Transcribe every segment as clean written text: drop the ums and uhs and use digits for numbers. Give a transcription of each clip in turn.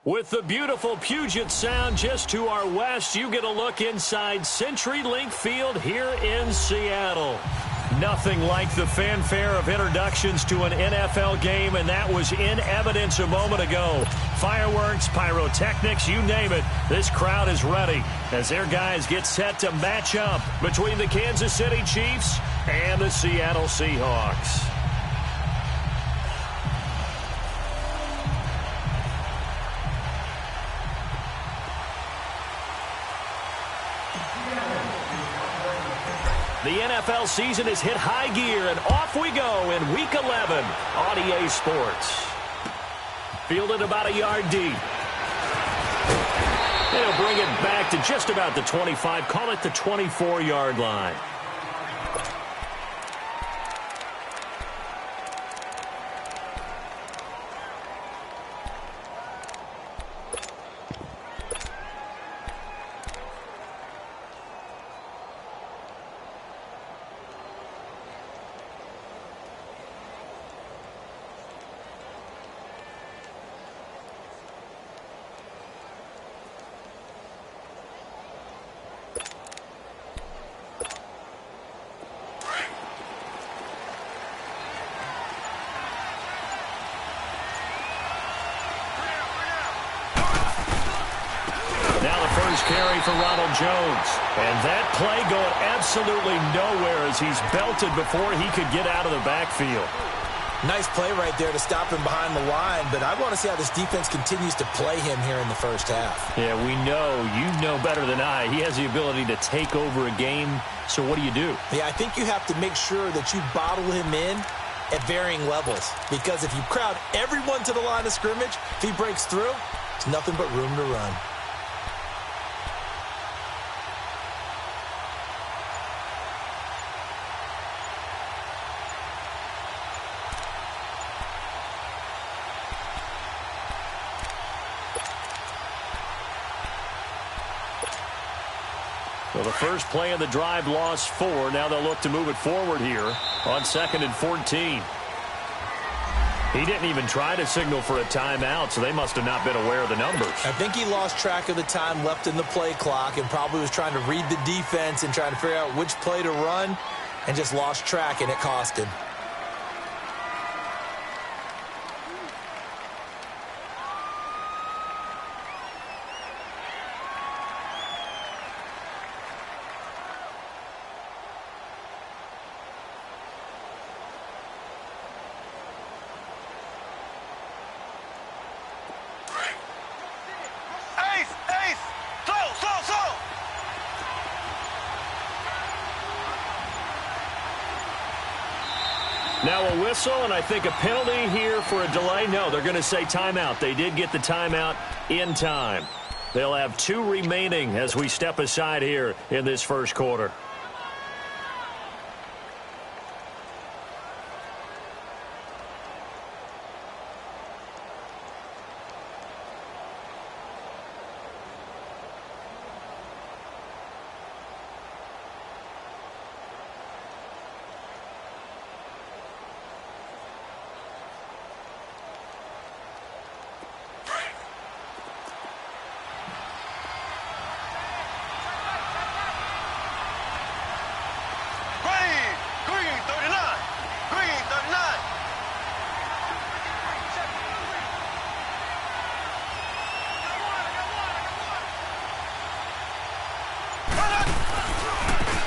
With the beautiful Puget Sound just to our west, you get a look inside CenturyLink Field here in Seattle. Nothing like the fanfare of introductions to an NFL game, and that was in evidence a moment ago. Fireworks, pyrotechnics, you name it. This crowd is ready as their guys get set to match up between the Kansas City Chiefs and the Seattle Seahawks. The NFL season has hit high gear, and off we go in Week 11 on EA Sports. Fielded about a yard deep. And he'll bring it back to just about the 25, call it the 24-yard line. Carry for Ronald Jones. And that play going absolutely nowhere as he's belted before he could get out of the backfield. Nice play right there to stop him behind the line, but I want to see how this defense continues to play him here in the first half. Yeah, we know. You know better than I. He has the ability to take over a game, so what do you do? Yeah, I think you have to make sure that you bottle him in at varying levels, because if you crowd everyone to the line of scrimmage, if he breaks through, there's nothing but room to run. Well, the first play of the drive lost 4. Now they'll look to move it forward here on 2nd and 14. He didn't even try to signal for a timeout, so they must have not been aware of the numbers. I think he lost track of the time left in the play clock and probably was trying to read the defense and trying to figure out which play to run and just lost track, and it cost him. Now a whistle, and I think a penalty here for a delay. No, they're going to say timeout. They did get the timeout in time. They'll have 2 remaining as we step aside here in this first quarter.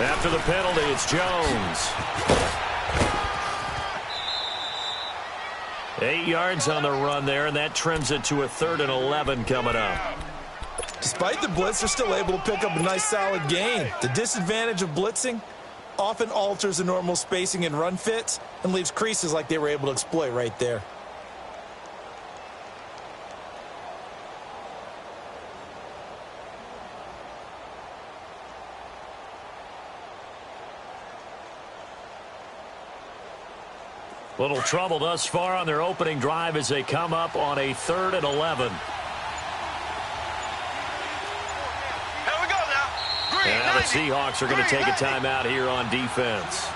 After the penalty, it's Jones. 8 yards on the run there, and that trims it to a 3rd and 11 coming up. Despite the blitz, they're still able to pick up a nice solid gain. The disadvantage of blitzing often alters the normal spacing and run fits and leaves creases like they were able to exploit right there. Little trouble thus far on their opening drive as they come up on a 3rd and 11. Now the Seahawks are going to take a timeout here on defense.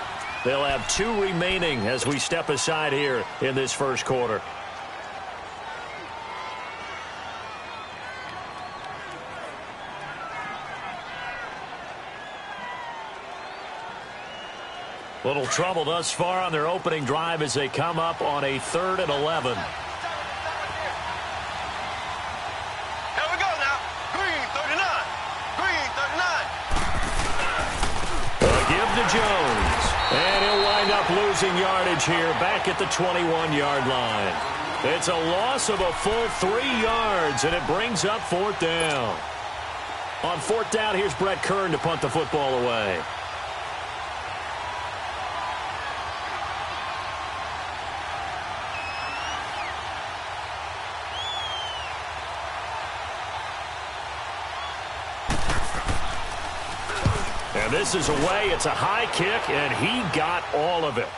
They'll have 2 remaining as we step aside here in this first quarter. Little trouble thus far on their opening drive as they come up on a 3rd and 11. Here we go now. Green 39. Green 39. A give to Jones. And he'll wind up losing yardage here back at the 21-yard line. It's a loss of a full 3 yards, and it brings up 4th down. On 4th down, here's Brett Kern to punt the football away. And this is away. It's a high kick, and he got all of it.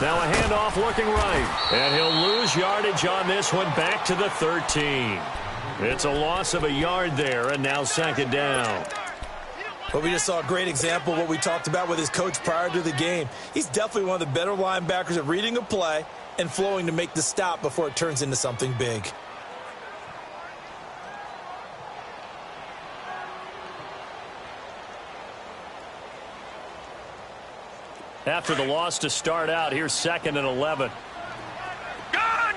Now a handoff looking right. And he'll lose yardage on this one back to the 13. It's a loss of a yard there, and now 2nd down. But we just saw a great example of what we talked about with his coach prior to the game. He's definitely one of the better linebackers at reading a play and flowing to make the stop before it turns into something big. After the loss to start out, here's 2nd and 11. Gone!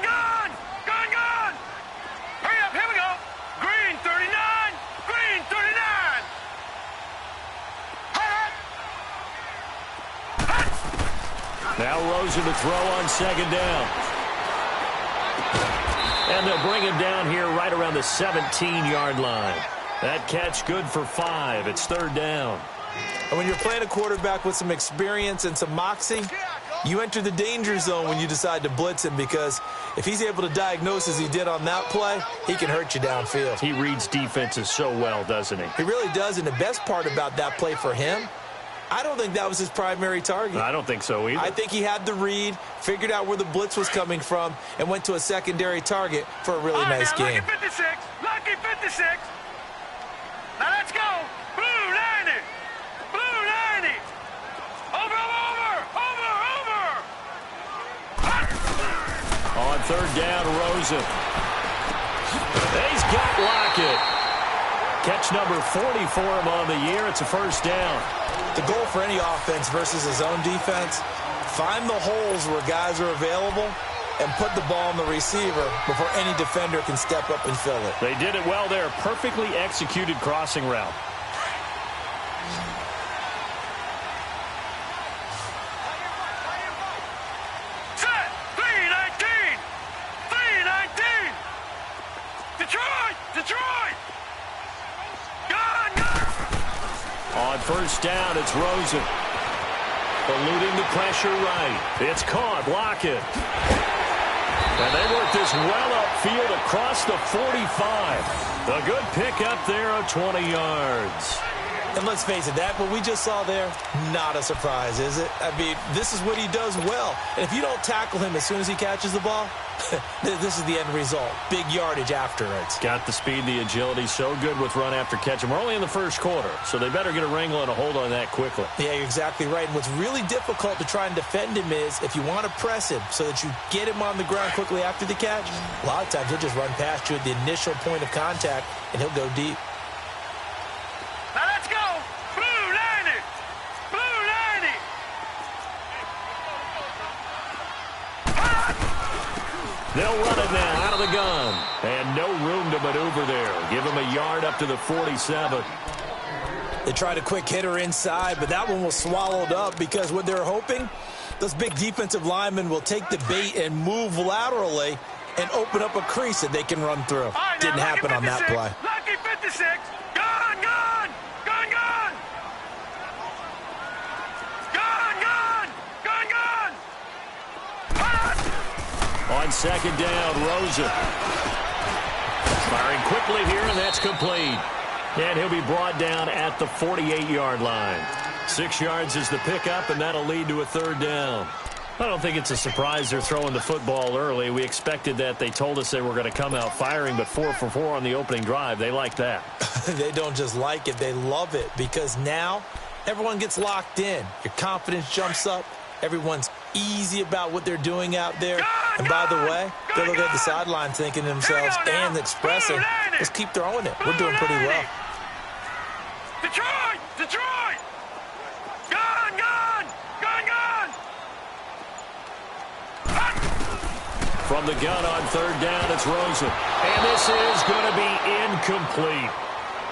Hurry up, here we go. Green 39. Green 39. Now Rosen to throw on 2nd down. And they'll bring him down here right around the 17-yard line. That catch good for 5. It's 3rd down. And when you're playing a quarterback with some experience and some moxie, you enter the danger zone when you decide to blitz him, because if he's able to diagnose as he did on that play, he can hurt you downfield. He reads defenses so well, doesn't he? He really does, and the best part about that play for him, I don't think that was his primary target. I don't think so either. I think he had the read, figured out where the blitz was coming from, and went to a secondary target for a really nice game. Lucky 56. Lucky 56. Now let's go. Blue 90. Blue 90. Over. On 3rd down, Rosen. He's got Lockett. Catch number 40 for him on the year. It's a 1st down. The goal for any offense versus his own defense, find the holes where guys are available and put the ball on the receiver before any defender can step up and fill it. They did it well there. Perfectly executed crossing route. Set. 319. 319. Detroit. Gone. On 1st down, it's Rosen. Eluding the pressure right. It's caught. Lockett. And they work this well upfield across the 45. A good pickup there of 20 yards. And let's face it, that what we just saw there, not a surprise, is it? I mean, this is what he does well. And if you don't tackle him as soon as he catches the ball, this is the end result. Big yardage after it. Got the speed, the agility, so good with run after catch. And we're only in the 1st quarter, so they better get a wrangle and a hold on that quickly. Yeah, you're exactly right. And what's really difficult to try and defend him is if you want to press him so that you get him on the ground quickly after the catch, a lot of times he'll just run past you at the initial point of contact, and he'll go deep. Now let's go. Blue 90. Blue 90. They'll run it now out of the gun. And no room to maneuver there. Give him a yard up to the 47. They tried a quick hitter inside, but that one was swallowed up because what they're hoping, those big defensive linemen will take the bait and move laterally and open up a crease that they can run through. Right, didn't happen on that play. Lucky 56. Gone. On second down, Rosen. Firing quickly here, and that's complete. And he'll be brought down at the 48-yard line. 6 yards is the pickup, and that'll lead to a third down. I don't think it's a surprise they're throwing the football early. We expected that. They told us they were going to come out firing, but 4 for 4 on the opening drive. They like that. They don't just like it. They love it because now everyone gets locked in. Your confidence jumps up. Everyone's easy about what they're doing out there. And by the way, they look at the sideline thinking to themselves and expressing, let's keep throwing it. We're doing pretty well. Detroit! Detroit! Gone! Gone! Gone! Gone! From the gun on third down, it's Rosen. And this is going to be incomplete.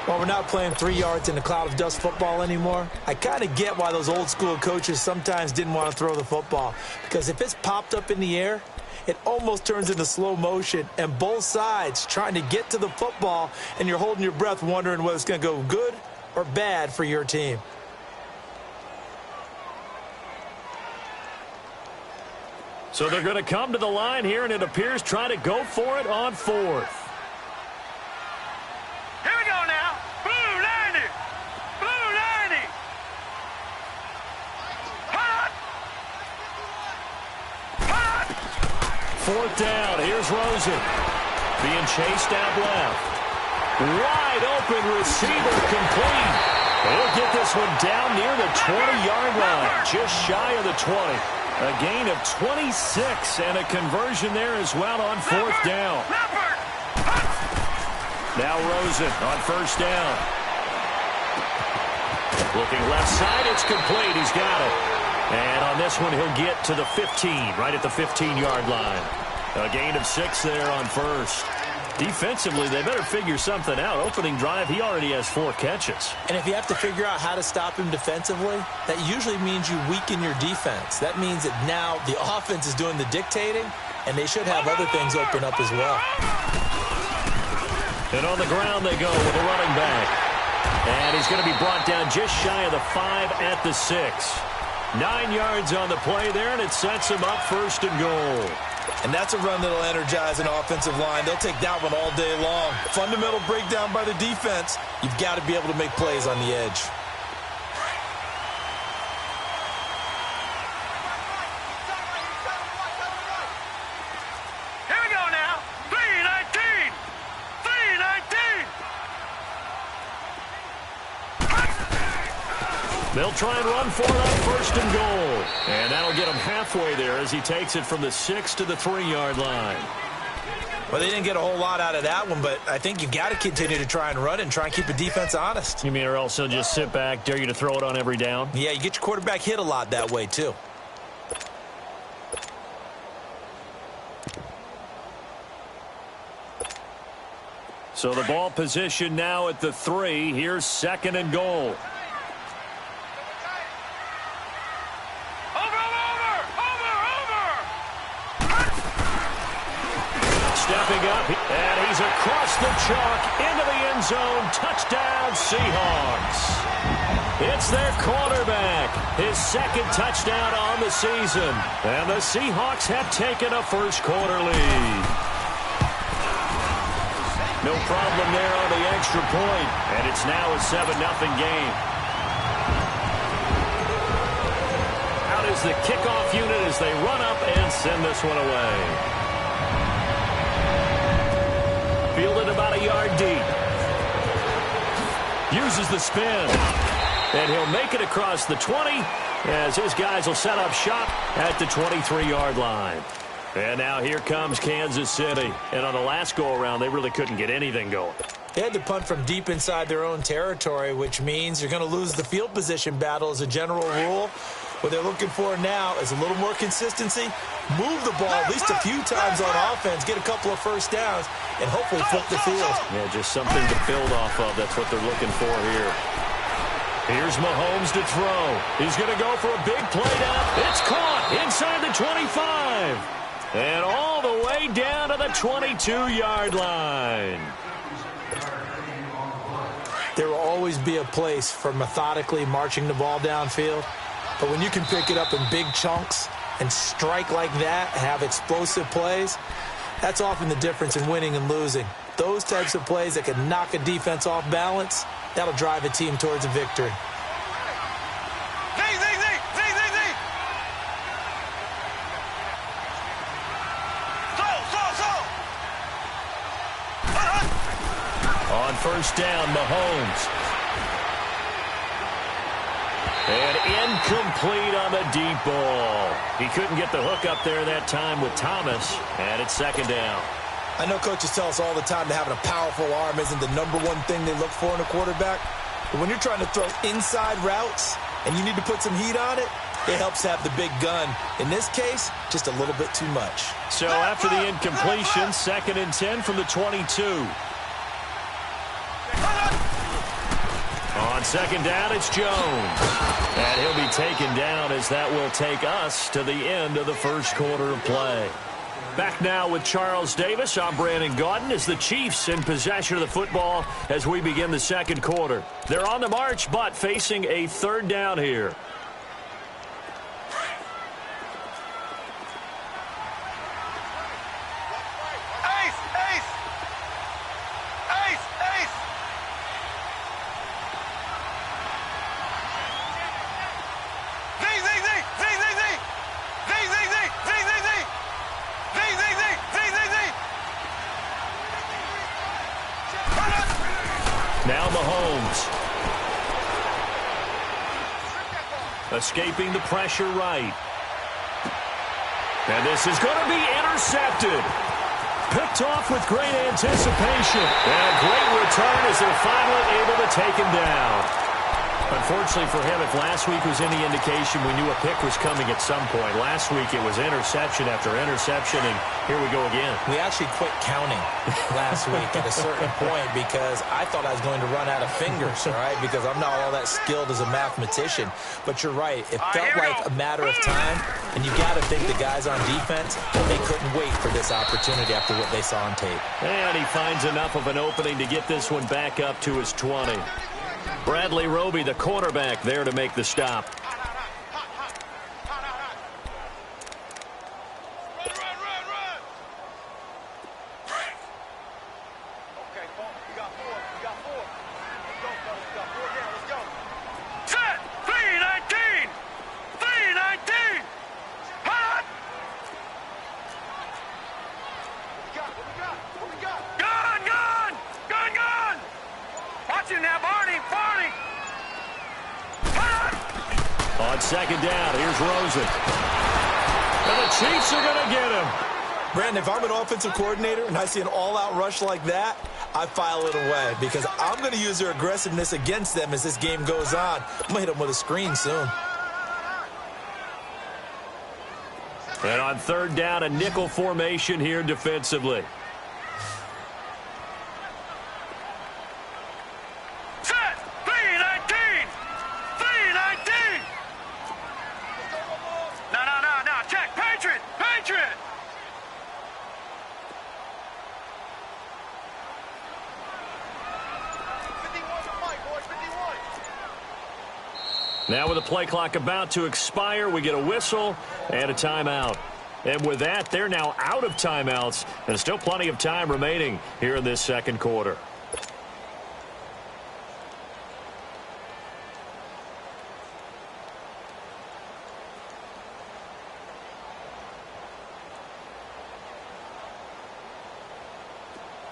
Well, we're not playing 3 yards in a cloud of dust football anymore. I kind of get why those old school coaches sometimes didn't want to throw the football. Because if it's popped up in the air, it almost turns into slow motion. And both sides trying to get to the football, and you're holding your breath wondering whether it's going to go good or bad for your team. So they're going to come to the line here, and it appears try to go for it on fourth. Here we go now. Blue 90. Blue 90. Hot. Hot. Fourth down. Here's Rosen. Being chased out left. Wide open receiver complete. He'll get this one down near the 20-yard line. Just shy of the 20. A gain of 26 and a conversion there as well on fourth down. Now Rosen on first down. Looking left side, it's complete. He's got it. And on this one, he'll get to the 15, right at the 15-yard line. A gain of 6 there on first. Defensively, they better figure something out. Opening drive, he already has 4 catches. And if you have to figure out how to stop him defensively, that usually means you weaken your defense. That means that now the offense is doing the dictating, and they should have other things open up as well. And on the ground they go with a running back. And he's going to be brought down just shy of the 5 at the 6. 9 yards on the play there, and it sets him up first and goal. And that's a run that'll energize an offensive line. They'll take that one all day long. Fundamental breakdown by the defense. You've got to be able to make plays on the edge. Here we go now. 319. 319. They'll try and run for it on first and goal. And that'll get him halfway there as he takes it from the 6 to the 3-yard line. Well, they didn't get a whole lot out of that one, but I think you've got to continue to try and run and try and keep the defense honest. You mean or else he'll just sit back, dare you to throw it on every down? Yeah, you get your quarterback hit a lot that way, too. So the ball position now at the 3. Here's second and goal. Stepping up, and he's across the chalk into the end zone. Touchdown, Seahawks. It's their quarterback, his second touchdown on the season. And the Seahawks have taken a first-quarter lead. No problem there on the extra point, and it's now a 7-0 game. Out is the kickoff unit as they run up and send this one away. Fielded about a yard deep. Uses the spin. And he'll make it across the 20 as his guys will set up shop at the 23-yard line. And now here comes Kansas City. And on the last go-around, they really couldn't get anything going. They had to punt from deep inside their own territory, which means you're going to lose the field position battle as a general rule. What they're looking for now is a little more consistency, move the ball at least a few times on offense, get a couple of first downs, and hopefully flip the field. Yeah, just something to build off of. That's what they're looking for here. Here's Mahomes to throw. He's going to go for a big play down. It's caught inside the 25. And all the way down to the 22-yard line. There will always be a place for methodically marching the ball downfield. But when you can pick it up in big chunks, and strike like that, have explosive plays, that's often the difference in winning and losing. Those types of plays that can knock a defense off balance, that'll drive a team towards a victory. On first down, Mahomes. And incomplete on the deep ball. He couldn't get the hook up there that time with Thomas, and it's second down. I know coaches tell us all the time that having a powerful arm isn't the number one thing they look for in a quarterback. But when you're trying to throw inside routes and you need to put some heat on it, it helps have the big gun. In this case, just a little bit too much. So after the incompletion, 2nd and 10 from the 22. On second down, it's Jones. And he'll be taken down as that will take us to the end of the first quarter of play. Back now with Charles Davis. I'm Brandon Gaudin as the Chiefs in possession of the football as we begin the second quarter. They're on the march, but facing a third down here. Now Mahomes. Escaping the pressure right. And this is going to be intercepted. Picked off with great anticipation. And a great return as they're finally able to take him down. Unfortunately for him, if last week was any indication, we knew a pick was coming at some point. Last week it was interception after interception, and here we go again. We actually quit counting last week at a certain point because I thought I was going to run out of fingers, all right, because I'm not all that skilled as a mathematician. But you're right. It felt like a matter of time, and you got to think the guys on defense, they couldn't wait for this opportunity after what they saw on tape. And he finds enough of an opening to get this one back up to his 20. Bradley Roby, the quarterback, there to make the stop. On second down, here's Rosen. And the Chiefs are going to get him. Brandon, if I'm an offensive coordinator and I see an all-out rush like that, I file it away because I'm going to use their aggressiveness against them as this game goes on. I'm going to hit them with a screen soon. And on third down, a nickel formation here defensively. Now with the play clock about to expire, we get a whistle and a timeout. And with that, they're now out of timeouts, and still plenty of time remaining here in this second quarter.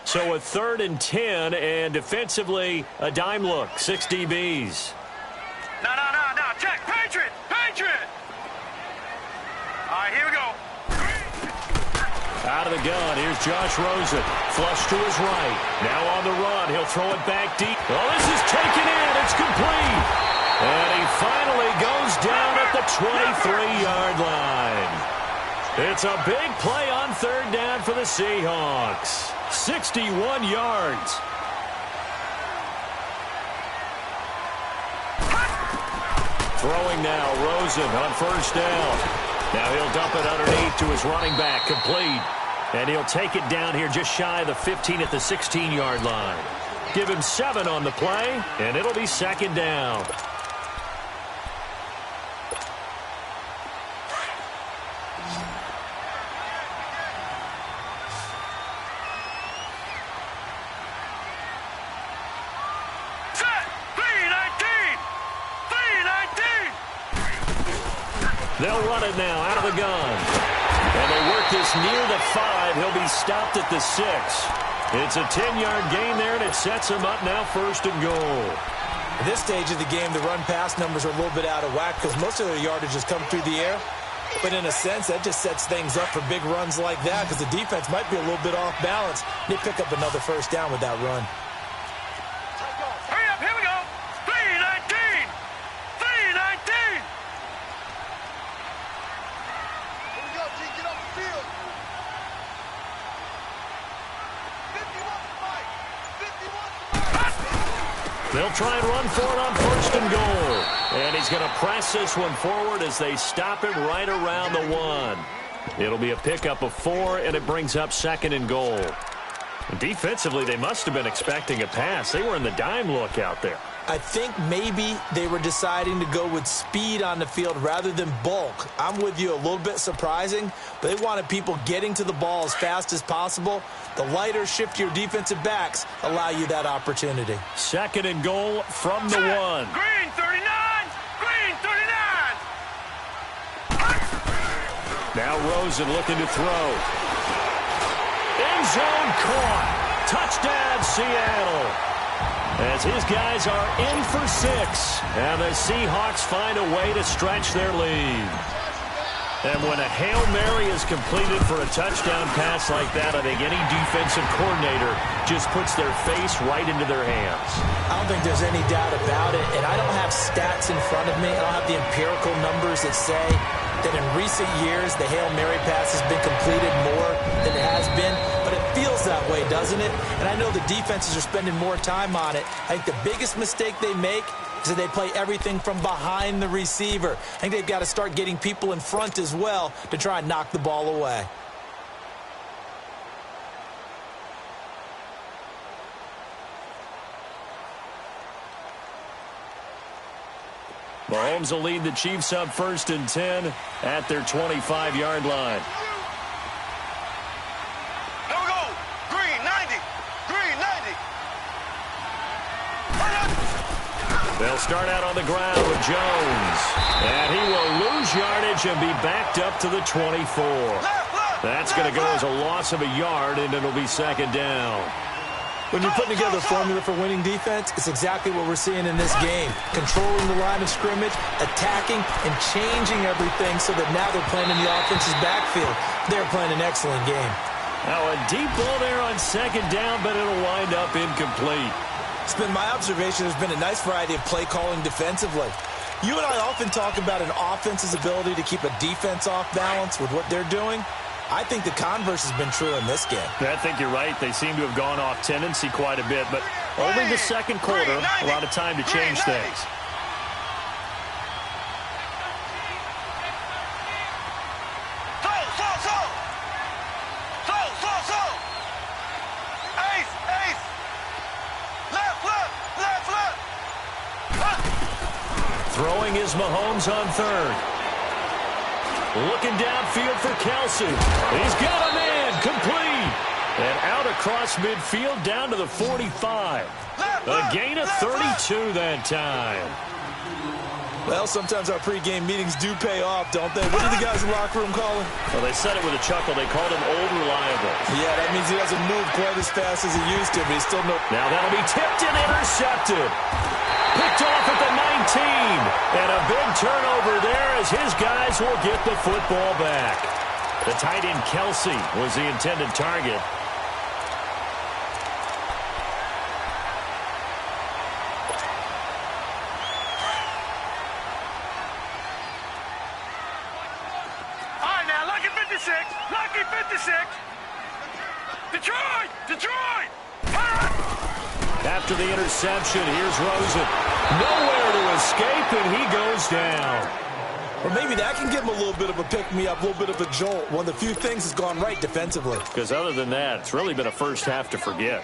So a 3rd and 10, and defensively, a dime look, 6 DBs. No. Check. Patriot. All right, here we go. Out of the gun, here's Josh Rosen. Flush to his right. Now on the run, he'll throw it back deep. Oh, this is taken in. It's complete. And he finally goes down at the 23-yard line. It's a big play on third down for the Seahawks. 61 yards. Throwing now, Rosen on first down. Now he'll dump it underneath to his running back, complete. And he'll take it down here just shy of the 15 at the 16-yard line. Give him 7 on the play, and it'll be second down. They'll run it now out of the gun. And they work this near the 5. He'll be stopped at the 6. It's a 10-yard gain there, and it sets him up now 1st and goal. At this stage of the game, the run-pass numbers are a little bit out of whack because most of their yardage has come through the air. But in a sense, that just sets things up for big runs like that because the defense might be a little bit off balance. They pick up another 1st down with that run. Hurry up, here we go. 3:19. 3:19. Here we go, G. Get off the field. 51 to fight. 51 to fight. They'll try and run for it on 1st and goal. And he's going to press this one forward as they stop him right around the 1. It'll be a pickup of 4, and it brings up 2nd and goal. And defensively, they must have been expecting a pass. They were in the dime look out there. I think maybe they were deciding to go with speed on the field rather than bulk. I'm with you, a little bit surprising, but they wanted people getting to the ball as fast as possible. The lighter, shiftier defensive backs allow you that opportunity. 2nd and goal from the 1. Green 39. Green 39. Now Rosen looking to throw. End zone caught. Touchdown, Seattle. As his guys are in for 6. And the Seahawks find a way to stretch their lead. And when a Hail Mary is completed for a touchdown pass like that, I think any defensive coordinator just puts their face right into their hands. I don't think there's any doubt about it, and I don't have stats in front of me. I don't have the empirical numbers that say that in recent years the Hail Mary pass has been completed more than it has been, but it feels that way, doesn't it? And I know the defenses are spending more time on it. I think the biggest mistake they make is that they play everything from behind the receiver. I think they've got to start getting people in front as well to try and knock the ball away. Mahomes will lead the Chiefs up 1st and 10 at their 25-yard line. Here we go. Green 90. Green 90. They'll start out on the ground with Jones. And he will lose yardage and be backed up to the 24. That's going to go as a loss of a yard, and it'll be 2nd down. When you're putting together a formula for winning defense, it's exactly what we're seeing in this game. Controlling the line of scrimmage, attacking, and changing everything so that now they're playing in the offense's backfield. They're playing an excellent game. Now a deep ball there on 2nd down, but it'll wind up incomplete. It's been my observation there's been a nice variety of play calling defensively. You and I often talk about an offense's ability to keep a defense off balance with what they're doing. I think the converse has been true in this game. I think you're right. They seem to have gone off tendency quite a bit, but only the 2nd quarter, a lot of time to change things. Ace, ace. Left. Throwing is Mahomes on 3rd. Looking downfield for Kelsey. He's got a man, complete. And out across midfield down to the 45. A gain of 32 that time. Well, sometimes our pregame meetings do pay off, don't they? What do the guys in the locker room call him? Well, they said it with a chuckle. They called him Old Reliable. Yeah, that means he doesn't move quite as fast as he used to, but he's still no... Now that'll be tipped and intercepted. Picked off at the 19. And a big turnover there as his guys will get the football back. The tight end Kelsey was the intended target. All right, now, lucky 56. Lucky 56. Detroit. After the interception, here's Rosen. Nowhere to escape, and he goes down. Or maybe that can give him a little bit of a pick-me-up, a little bit of a jolt. One of the few things that's gone right defensively. Because other than that, it's really been a first half to forget.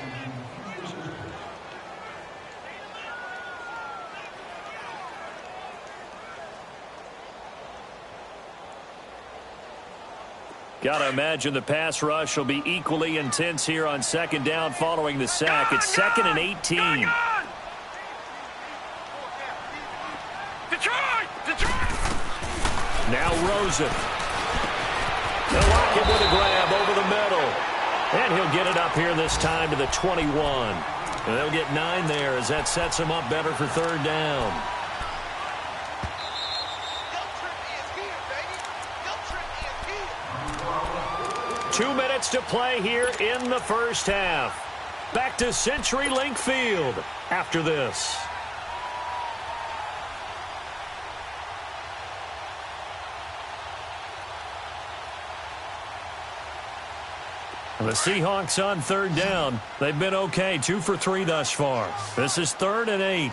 Got to imagine the pass rush will be equally intense here on 2nd down following the sack. It's 2nd and 18. Detroit! Now Rosen. They'll lock him with a grab over the middle. And he'll get it up here this time to the 21. And they'll get 9 there as that sets him up better for third down. 2 minutes to play here in the first half. Back to CenturyLink Field after this. The Seahawks on third down. They've been okay, 2 for 3 thus far. This is 3rd and 8.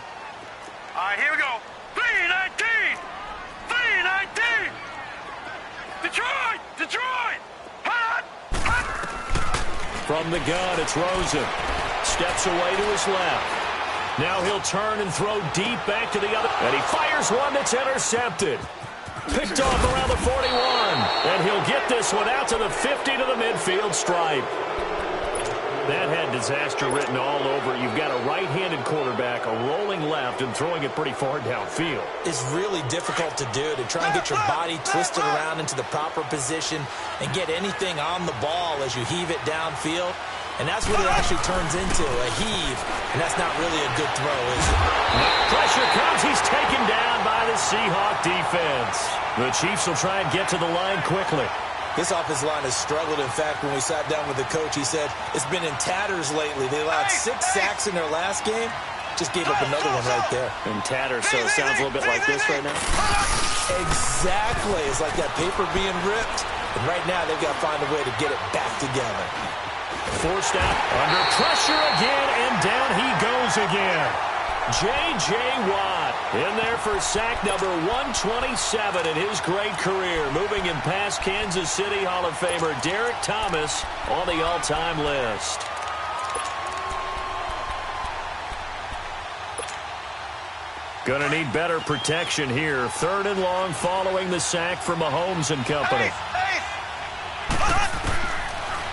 All right, here we go. 3-19. 3-19. Detroit. Detroit. Hot. From the gun, it's Rosen. Steps away to his left. Now he'll turn and throw deep back to the other. And he fires one that's intercepted. Picked off around the 41. And he'll get this one out to the 50 to the midfield stripe. That had disaster written all over it. You've got a right-handed quarterback, a rolling left, and throwing it pretty far downfield. It's really difficult to do, to try and get your body twisted around into the proper position and get anything on the ball as you heave it downfield. And that's what it actually turns into, a heave. And that's not really a good throw, is it? Pressure comes. He's taken down by the Seahawk defense. The Chiefs will try and get to the line quickly. This offensive line has struggled. In fact, when we sat down with the coach, he said it's been in tatters lately. They allowed 6 sacks in their last game. Just gave up another one right there. In tatters, so it sounds a little bit like this right now. Exactly. It's like that paper being ripped. And right now, they've got to find a way to get it back together. Forced out, under pressure again, and down he goes again. J.J. Watt in there for sack number 127 in his great career, moving him past Kansas City Hall of Famer Derek Thomas on the all-time list. Going to need better protection here. 3rd and long following the sack from Mahomes and company.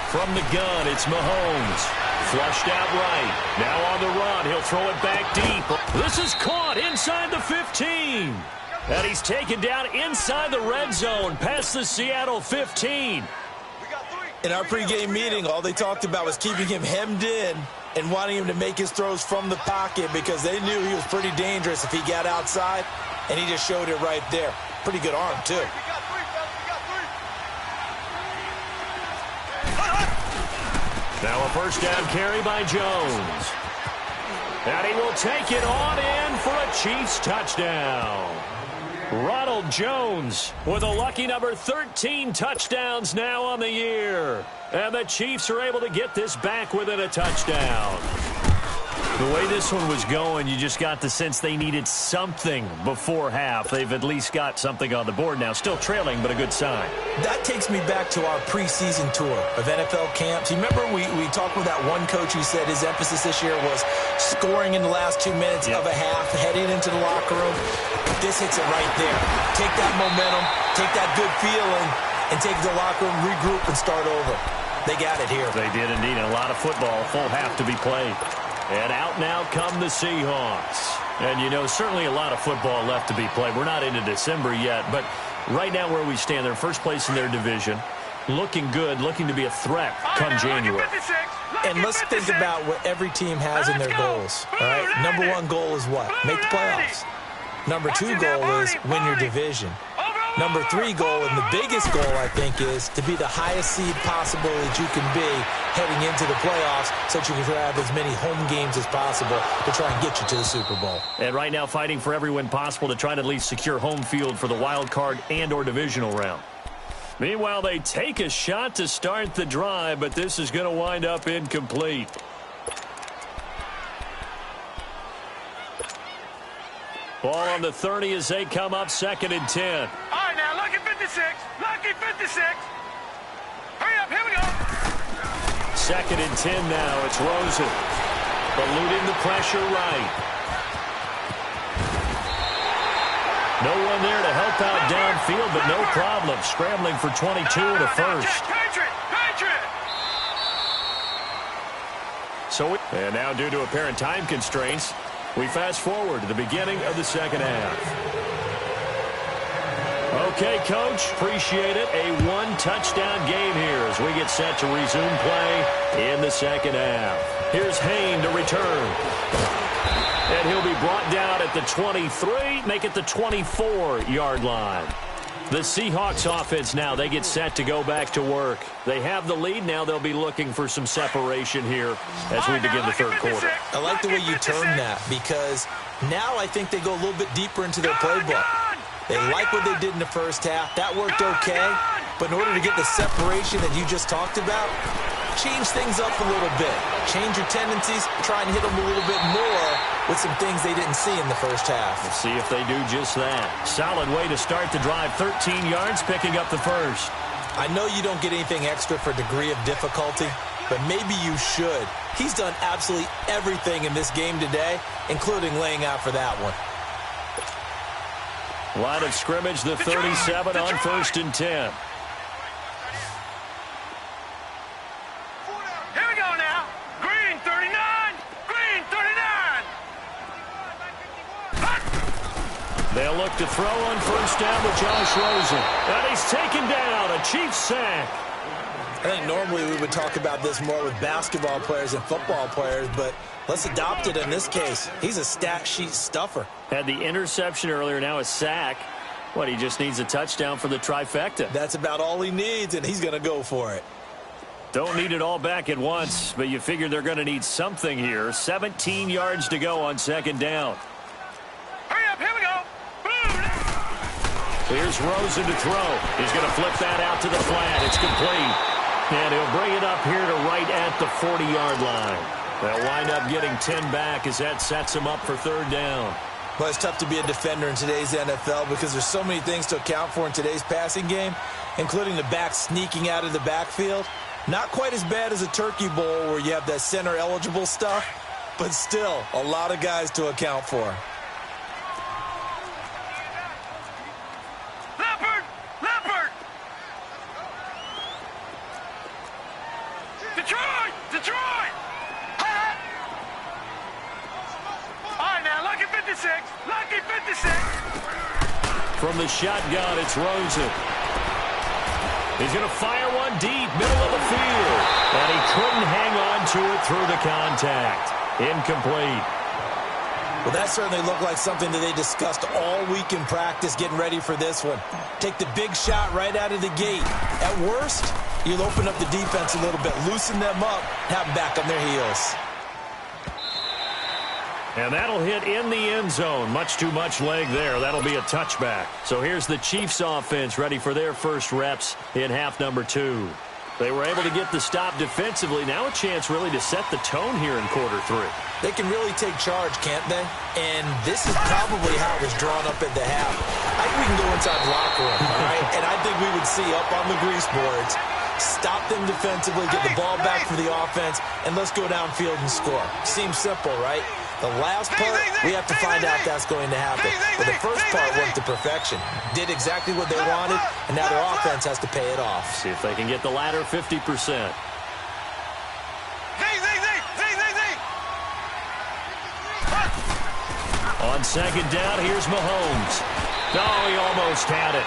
From the gun, it's Mahomes. Flushed out right. Now on the run. He'll throw it back deep. This is caught inside the 15. And he's taken down inside the red zone past the Seattle 15. In our pregame meeting, all they talked about was keeping him hemmed in and wanting him to make his throws from the pocket because they knew he was pretty dangerous if he got outside, and he just showed it right there. Pretty good arm, too. Now a first down carry by Jones. And he will take it on in for a Chiefs touchdown. Ronald Jones with a lucky number 13 touchdowns now on the year. And the Chiefs are able to get this back within a touchdown. The way this one was going, you just got the sense they needed something before half. They've at least got something on the board now. Still trailing, but a good sign. That takes me back to our preseason tour of NFL camps. You remember we talked with that one coach who said his emphasis this year was scoring in the last 2 minutes of a half, heading into the locker room. This hits it right there. Take that momentum, take that good feeling, and take it to the locker room, regroup, and start over. They got it here. They did indeed. And a lot of football, full half to be played. And out now come the Seahawks. And, you know, certainly a lot of football left to be played. We're not into December yet, but right now where we stand, they're first place in their division. Looking good, looking to be a threat come January. And let's think about what every team has in their goals. All right, number 1 goal is what? Make the playoffs. Number 2 goal is win your division. Number 3 goal, and the biggest goal, I think, is to be the highest seed possible that you can be heading into the playoffs so that you can have as many home games as possible to try and get you to the Super Bowl. And right now fighting for every win possible to try to at least secure home field for the wild card and or divisional round. Meanwhile, they take a shot to start the drive, but this is going to wind up incomplete. Ball on the 30 as they come up 2nd and 10. All right, now, lucky 56. Lucky 56. Hurry up, here we go. 2nd and 10 now. It's Rosen. Eluding the pressure right. No one there to help out downfield, but no problem. Scrambling for 22 and a first. And now due to apparent time constraints, we fast forward to the beginning of the second half. Okay, Coach, appreciate it. A one-touchdown game here as we get set to resume play in the second half. Here's Hayne to return. And he'll be brought down at the 23, make it the 24-yard line. The Seahawks offense now, they get set to go back to work. They have the lead. Now they'll be looking for some separation here as we begin the third quarter. I like the way you term that because now I think they go a little bit deeper into their playbook. They like what they did in the first half. That worked okay. But in order to get the separation that you just talked about, change things up a little bit. Change your tendencies. Try and hit them a little bit more with some things they didn't see in the first half. Let's see if they do just that. Solid way to start the drive. 13 yards, picking up the first. I know you don't get anything extra for degree of difficulty, but maybe you should. He's done absolutely everything in this game today, including laying out for that one. Line of scrimmage, the 37 on 1st and 10. Here we go now. Green 39. Green 39. They'll look to throw on 1st down with Josh Rosen. And he's taken down. A Chiefs sack. I think normally we would talk about this more with basketball players and football players, but let's adopt it in this case. He's a stat sheet stuffer. Had the interception earlier, now a sack. What, he just needs a touchdown for the trifecta. That's about all he needs, and he's going to go for it. Don't need it all back at once, but you figure they're going to need something here. 17 yards to go on 2nd down. Hurry up, here we go. Boom. Here's Rosen to throw. He's going to flip that out to the flat. It's complete. And he'll bring it up here to right at the 40-yard line. They'll wind up getting 10 back as that sets him up for 3rd down. Well, it's tough to be a defender in today's NFL because there's so many things to account for in today's passing game, including the back sneaking out of the backfield. Not quite as bad as a turkey bowl where you have that center-eligible stuff, but still a lot of guys to account for. Leopard. Leopard. Detroit. Detroit. All right, now, lucky 56. Lucky 56. From the shotgun, it's Rosen. He's going to fire one deep, middle of the field. And he couldn't hang on to it through the contact. Incomplete. Well, that certainly looked like something that they discussed all week in practice getting ready for this one. Take the big shot right out of the gate. At worst, you'll open up the defense a little bit, loosen them up, have them back on their heels. And that'll hit in the end zone. Much too much leg there. That'll be a touchback. So here's the Chiefs offense ready for their first reps in half number 2. They were able to get the stop defensively. Now a chance really to set the tone here in quarter 3. They can really take charge, can't they? And this is probably how it was drawn up at the half. I think we can go inside the locker room, all right? And I think we would see up on the grease boards, stop them defensively, get the ball back for the offense, and let's go downfield and score. Seems simple, right? The last part, we have to find out that's going to happen. But the first part worked to perfection. Did exactly what they wanted, and now their offense has to pay it off. See if they can get the latter 50%. On 2nd down, here's Mahomes. Oh, he almost had it.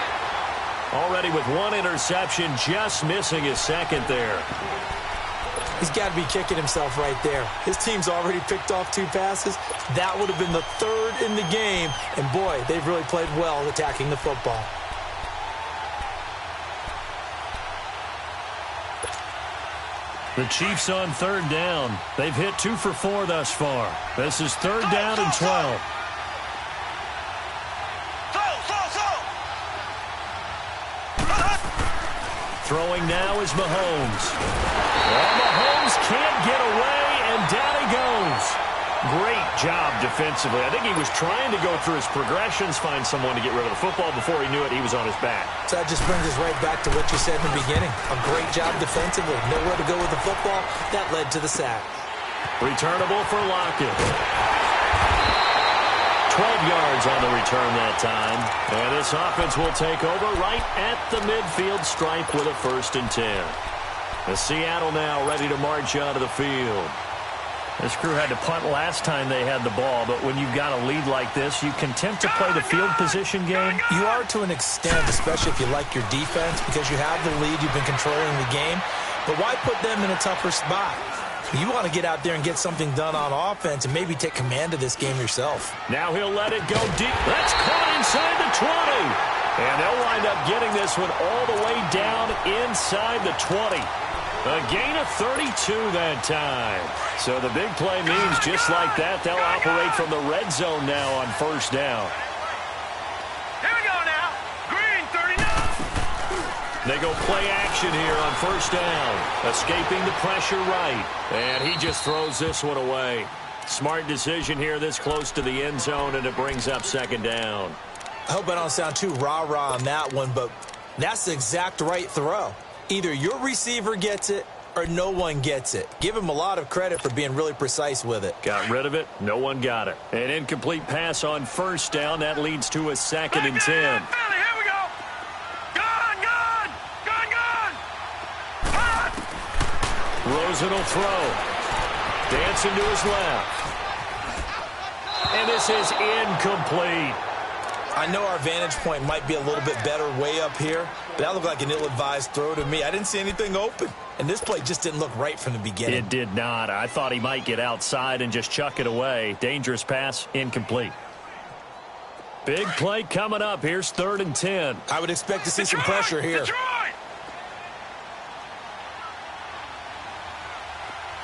Already with one interception, just missing his 2nd there. He's got to be kicking himself right there. His team's already picked off 2 passes. That would have been the 3rd in the game. And, boy, they've really played well attacking the football. The Chiefs on 3rd down. They've hit 2 for 4 thus far. This is 3rd down and 12. Throwing now is Mahomes. Well, Mahomes can't get away, and down he goes. Great job defensively. I think he was trying to go through his progressions, find someone to get rid of the football. Before he knew it, he was on his back. So that just brings us right back to what you said in the beginning. A great job defensively. Nowhere to go with the football. That led to the sack. Returnable for Lockett. 12 yards on the return that time. And this offense will take over right at the midfield stripe with a 1st and 10. The Seattle now ready to march out of the field. This crew had to punt last time they had the ball, but when you've got a lead like this, you content to play the field position game? You are to an extent, especially if you like your defense, because you have the lead, you've been controlling the game. But why put them in a tougher spot? You want to get out there and get something done on offense and maybe take command of this game yourself. Now he'll let it go deep. That's caught inside the 20. And they'll wind up getting this one all the way down inside the 20. A gain of 32 that time. So the big play means just like that, they'll operate from the red zone now on first down. Here we go now. Green, 39. They go play action here on first down. Escaping the pressure right. And he just throws this one away. Smart decision here this close to the end zone, and it brings up second down. I hope I don't sound too rah-rah on that one, but that's the exact right throw. Either your receiver gets it or no one gets it. Give him a lot of credit for being really precise with it. Got rid of it. No one got it. An incomplete pass on first down. That leads to a 2nd and 10. Here we go. Gone. Rosen will throw. Dancing to his left. And this is incomplete. I know our vantage point might be a little bit better way up here, but that looked like an ill-advised throw to me. I didn't see anything open, and this play just didn't look right from the beginning. It did not. I thought he might get outside and just chuck it away. Dangerous pass, incomplete. Big play coming up. Here's 3rd and 10. I would expect to see some pressure here. Detroit!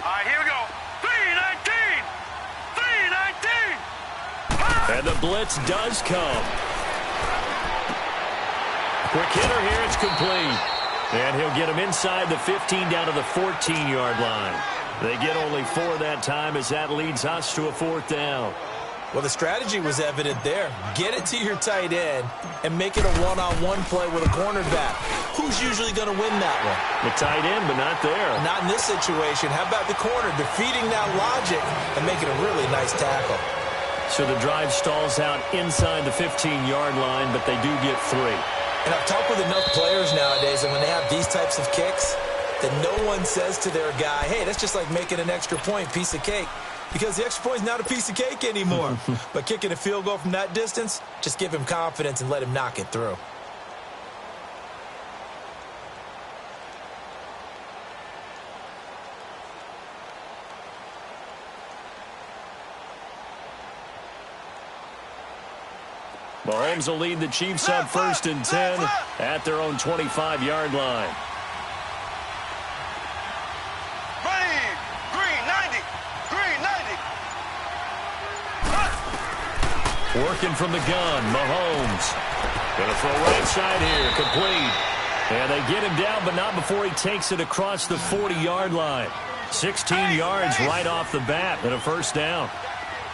All right, here we go. 3-19. And the blitz does come. Quick hitter here. It's complete. And he'll get him inside the 15 down to the 14-yard line. They get only 4 that time as that leads us to a 4th down. Well, the strategy was evident there. Get it to your tight end and make it a one-on-one play with a cornerback. Who's usually going to win that one? The tight end, but not there. Not in this situation. How about the corner defeating that logic and making a really nice tackle? So the drive stalls out inside the 15-yard line, but they do get 3. And I've talked with enough players nowadays, and when they have these types of kicks, that no one says to their guy, hey, that's just like making an extra point, piece of cake. Because the extra point is not a piece of cake anymore. But kicking a field goal from that distance, just give him confidence and let him knock it through. Mahomes will lead the Chiefs up 1st and 10 at their own 25-yard line. Green 90. Working from the gun, Mahomes. Going to throw right side here, complete. And they get him down, but not before he takes it across the 40-yard line. 16 yards right off the bat and a 1st down.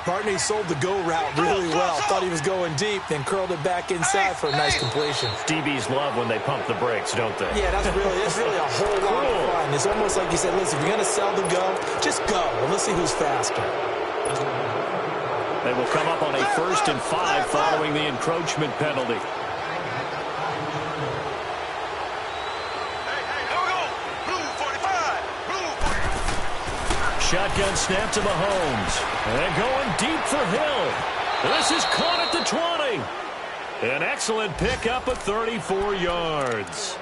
Partner, he sold the go route really well. Thought he was going deep, then curled it back inside for a nice completion. DBs love when they pump the brakes, don't they? Yeah, that's really a whole lot of fun. It's almost like you said, listen, if you're going to sell the go, just go. And let's see who's faster. They will come up on a 1st and 5 following the encroachment penalty. Shotgun snap to Mahomes. And going deep for Hill. This is caught at the 20. An excellent pickup of 34 yards.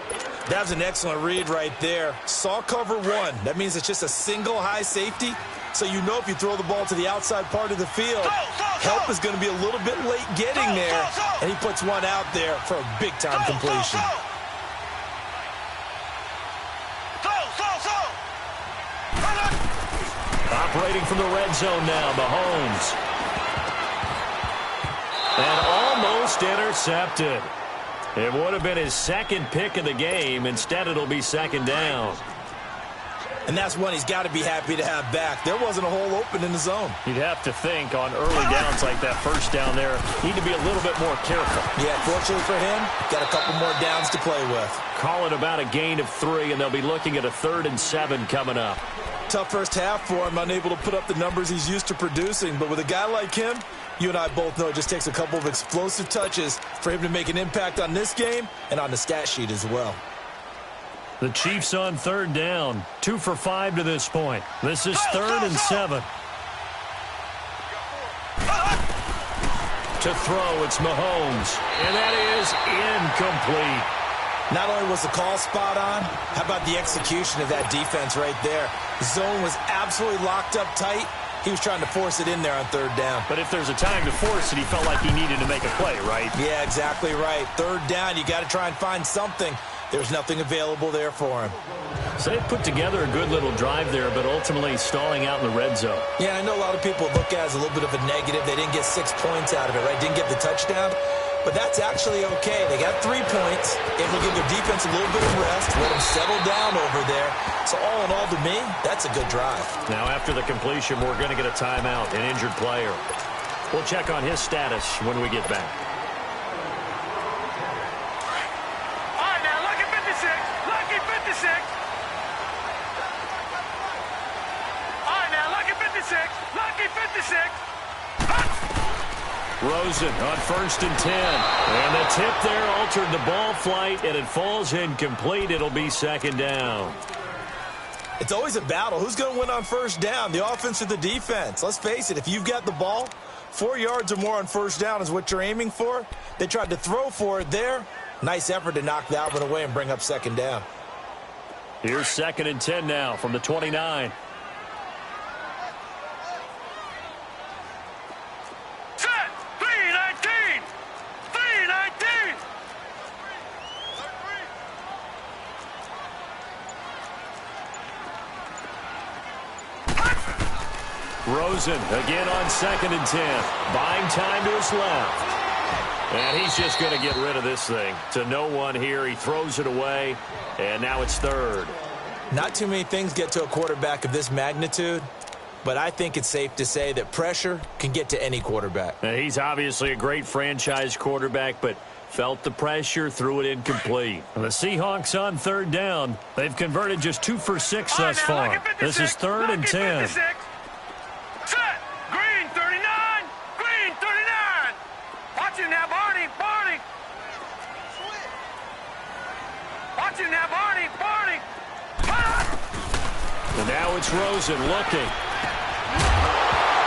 That was an excellent read right there. Saw cover 1. That means it's just a single high safety. So you know if you throw the ball to the outside part of the field, help is going to be a little bit late getting there. And he puts one out there for a big-time completion. Operating from the red zone now, Mahomes. And almost intercepted. It would have been his 2nd pick of the game. Instead, it'll be 2nd down. And that's one he's got to be happy to have back. There wasn't a hole open in the zone. You'd have to think on early downs like that 1st down there, need to be a little bit more careful. Yeah, fortunately for him, got a couple more downs to play with. Call it about a gain of 3, and they'll be looking at a 3rd and 7 coming up. Tough first half for him, unable to put up the numbers he's used to producing. But with a guy like him, you and I both know it just takes a couple of explosive touches for him to make an impact on this game and on the stat sheet as well. The Chiefs on 3rd down. 2 for 5 to this point. This is 3rd and 7. To throw, it's Mahomes. And that is incomplete. Not only was the call spot on, how about the execution of that defense right there? The zone was absolutely locked up tight. He was trying to force it in there on third down. But if there's a time to force it, he felt like he needed to make a play, right? Yeah, exactly right. Third down, you got to try and find something. There's nothing available there for him. So they put together a good little drive there, but ultimately stalling out in the red zone. Yeah, I know a lot of people look at it as a little bit of a negative. They didn't get 6 points out of it, right? Didn't get the touchdown. But that's actually okay. They got 3 points. Able to give their defense a little bit of rest, let them settle down over there. So all in all, to me, that's a good drive. Now after the completion, we're going to get a timeout, an injured player. We'll check on his status when we get back. All right, now, lucky 56. Lucky 56. All right, now, lucky 56. Lucky 56. Rosen on 1st and 10. And the tip there altered the ball flight, and it falls incomplete. It'll be 2nd down. It's always a battle. Who's going to win on 1st down, the offense or the defense? Let's face it, if you've got the ball, 4 yards or more on 1st down is what you're aiming for. They tried to throw for it there. Nice effort to knock that one away and bring up 2nd down. Here's 2nd and 10 now from the 29. Rosen again on 2nd and 10. Buying time to his left. And he's just going to get rid of this thing. To no one here. He throws it away. And now it's 3rd. Not too many things get to a quarterback of this magnitude, but I think it's safe to say that pressure can get to any quarterback. Now, he's obviously a great franchise quarterback, but felt the pressure, threw it incomplete. The Seahawks on 3rd down. They've converted just 2 for 6 thus far. This is 3rd and 10. Set! Green 39! Green 39! Watch it now, Barney! Barney! Watch it now, Barney! Barney! And now it's Rosen looking.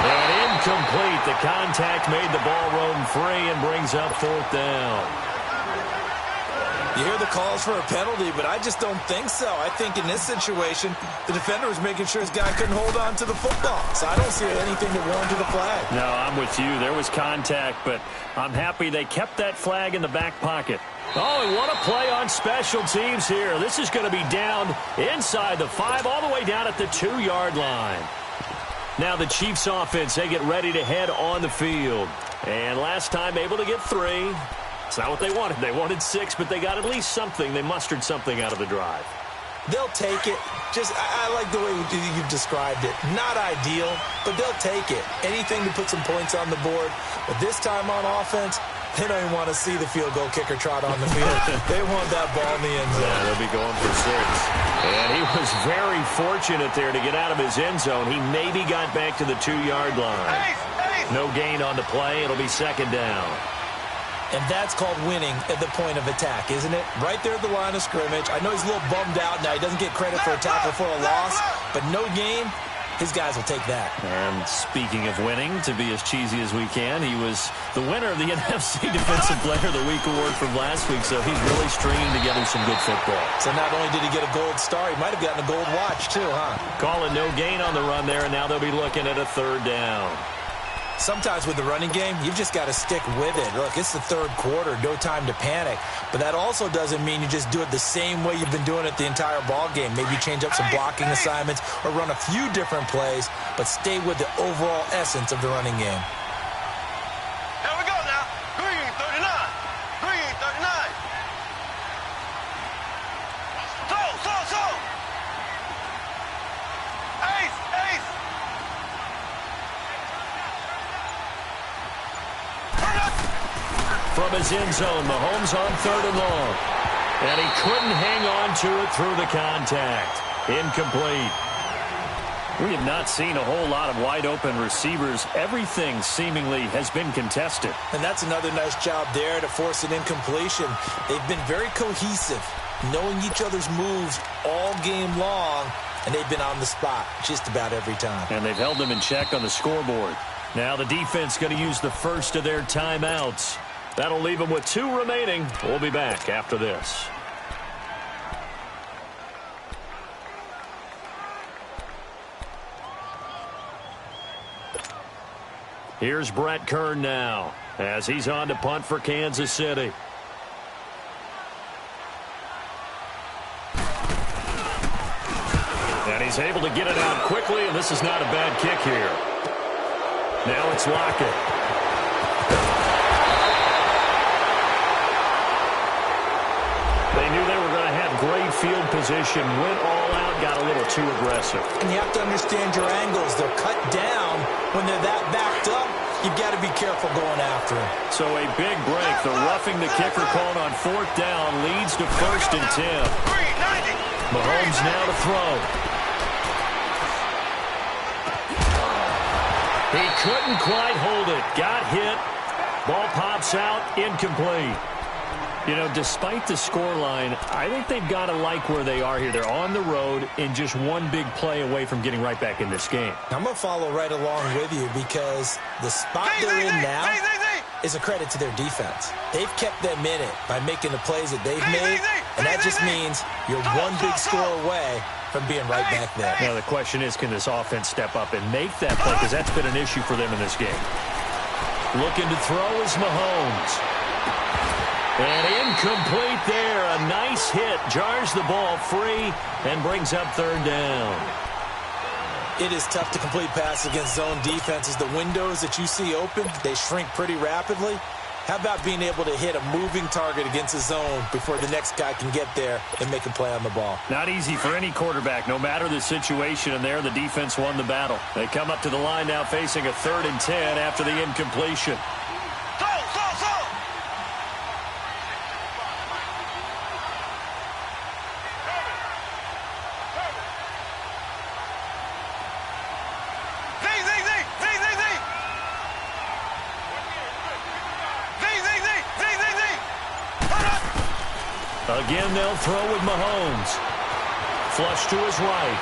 And incomplete. The contact made the ball roam free and brings up 4th down. You hear the calls for a penalty, but I just don't think so. I think in this situation, the defender was making sure his guy couldn't hold on to the football. So I don't see anything that warranted a flag. No, I'm with you. There was contact, but I'm happy they kept that flag in the back pocket. Oh, and what a play on special teams here. This is going to be down inside the 5, all the way down at the 2-yard line. Now the Chiefs offense, they get ready to head on the field. And last time able to get 3. It's not what they wanted. They wanted 6, but they got at least something. They mustered something out of the drive. They'll take it. I like the way you've described it. Not ideal, but they'll take it. Anything to put some points on the board. But this time on offense, they don't even want to see the field goal kicker trot on the field. They want that ball in the end zone. Yeah, they'll be going for 6. And he was very fortunate there to get out of his end zone. He maybe got back to the 2-yard line. No gain on the play. It'll be 2nd down. And that's called winning at the point of attack, isn't it? Right there at the line of scrimmage. I know he's a little bummed out now. He doesn't get credit for a tackle for a loss, but no gain, his guys will take that. And speaking of winning, to be as cheesy as we can, he was the winner of the NFC Defensive Player of the Week award from last week, so he's really stringing together some good football. So not only did he get a gold star, he might have gotten a gold watch too, huh? Call it no gain on the run there, and now they'll be looking at a 3rd down. Sometimes with the running game, you've just got to stick with it. Look, it's the 3rd quarter, no time to panic. But that also doesn't mean you just do it the same way you've been doing it the entire ball game. Maybe change up some blocking assignments or run a few different plays, but stay with the overall essence of the running game. Here we go now. Green 39. Green 39. So. Ace. From his end zone, Mahomes on 3rd and long. And he couldn't hang on to it through the contact. Incomplete. We have not seen a whole lot of wide-open receivers. Everything seemingly has been contested. And that's another nice job there to force an incompletion. They've been very cohesive, knowing each other's moves all game long, and they've been on the spot just about every time. And they've held them in check on the scoreboard. Now the defense going to use the first of their timeouts. That'll leave them with 2 remaining. We'll be back after this. Here's Brett Kern now as he's on to punt for Kansas City. And he's able to get it out quickly, and this is not a bad kick here. Now it's Lockett. They knew they were going to have great field position, went all out, got a little too aggressive. And you have to understand your angles. They'll cut down when they're that backed up. You've got to be careful going after him. So a big break. The roughing the kicker called on 4th down leads to 1st and 10. Mahomes now to throw. He couldn't quite hold it. Got hit. Ball pops out. Incomplete. You know, despite the scoreline, I think they've got to like where they are here. They're on the road and just one big play away from getting right back in this game. I'm going to follow right along with you because the spot they're in now is a credit to their defense. They've kept them in it by making the plays that they've made, and that just means you're one big score away from being right back there. Now, the question is, can this offense step up and make that play? Because that's been an issue for them in this game. Looking to throw is Mahomes. And incomplete there. A nice hit. Jars the ball free and brings up 3rd down. It is tough to complete passes against zone defenses. The windows that you see open, they shrink pretty rapidly. How about being able to hit a moving target against a zone before the next guy can get there and make a play on the ball? Not easy for any quarterback, no matter the situation. And there, the defense won the battle. They come up to the line now facing a 3rd and 10 after the incompletion. Again, they'll throw with Mahomes. Flush to his right.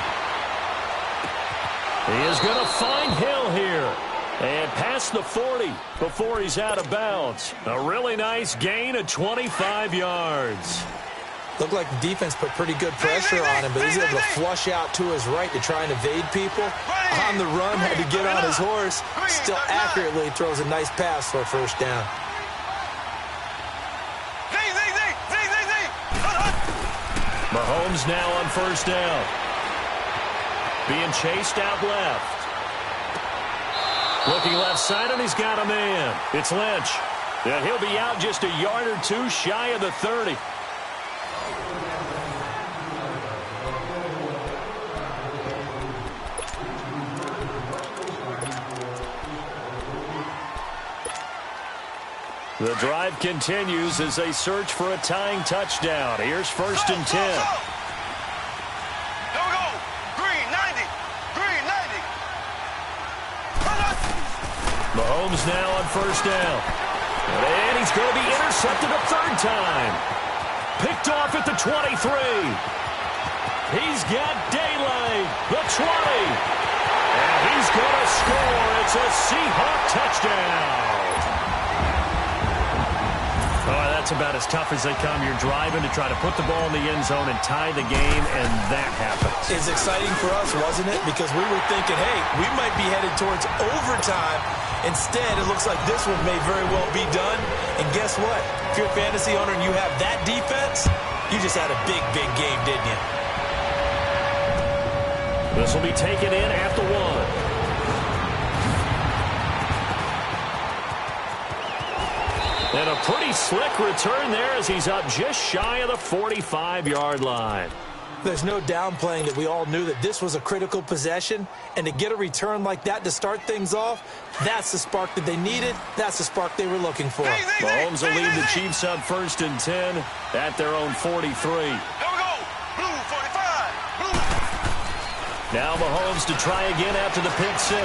He is going to find Hill here. And past the 40 before he's out of bounds. A really nice gain of 25 yards. Looked like the defense put pretty good pressure on him, but he's able to flush out to his right to try and evade people. On the run, had to get on his horse. Still accurately throws a nice pass for a 1st down. Mahomes now on 1st down. Being chased out left. Looking left side, and he's got a man. It's Lynch. And he'll be out just a yard or 2 shy of the 30. The drive continues as they search for a tying touchdown. Here's 1st and 10. Here we go. Green 90. Green 90. Mahomes now on 1st down. And he's going to be intercepted a 3rd time. Picked off at the 23. He's got daylight. The 20. And he's going to score. It's a Seahawk touchdown. Oh, that's about as tough as they come. You're driving to try to put the ball in the end zone and tie the game, and that happens. It's exciting for us, wasn't it? Because we were thinking, hey, we might be headed towards overtime. Instead, it looks like this one may very well be done. And guess what? If you're a fantasy owner and you have that defense, you just had a big, big game, didn't you? This will be taken in at the 1. And a pretty slick return there as he's up just shy of the 45-yard line. There's no downplaying that we all knew that this was a critical possession, and to get a return like that to start things off, that's the spark that they needed. That's the spark they were looking for. Mahomes will lead the Chiefs up 1st and 10 at their own 43. Here we go. Blue 45. Blue. Now Mahomes to try again after the pick 6.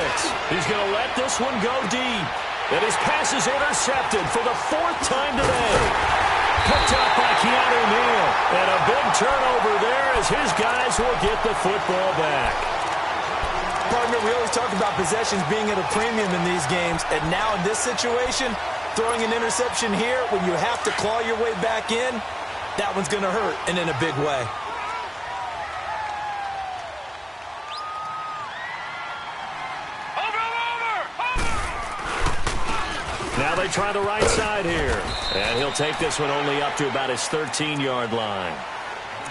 He's going to let this one go deep. And his pass is intercepted for the 4th time today. Picked up by Keanu Neal. And a big turnover there as his guys will get the football back. partner, we always talk about possessions being at a premium in these games, and now in this situation, throwing an interception here when you have to claw your way back in, that one's going to hurt, and in a big way. Now they try the right side here. And he'll take this one only up to about his 13-yard line.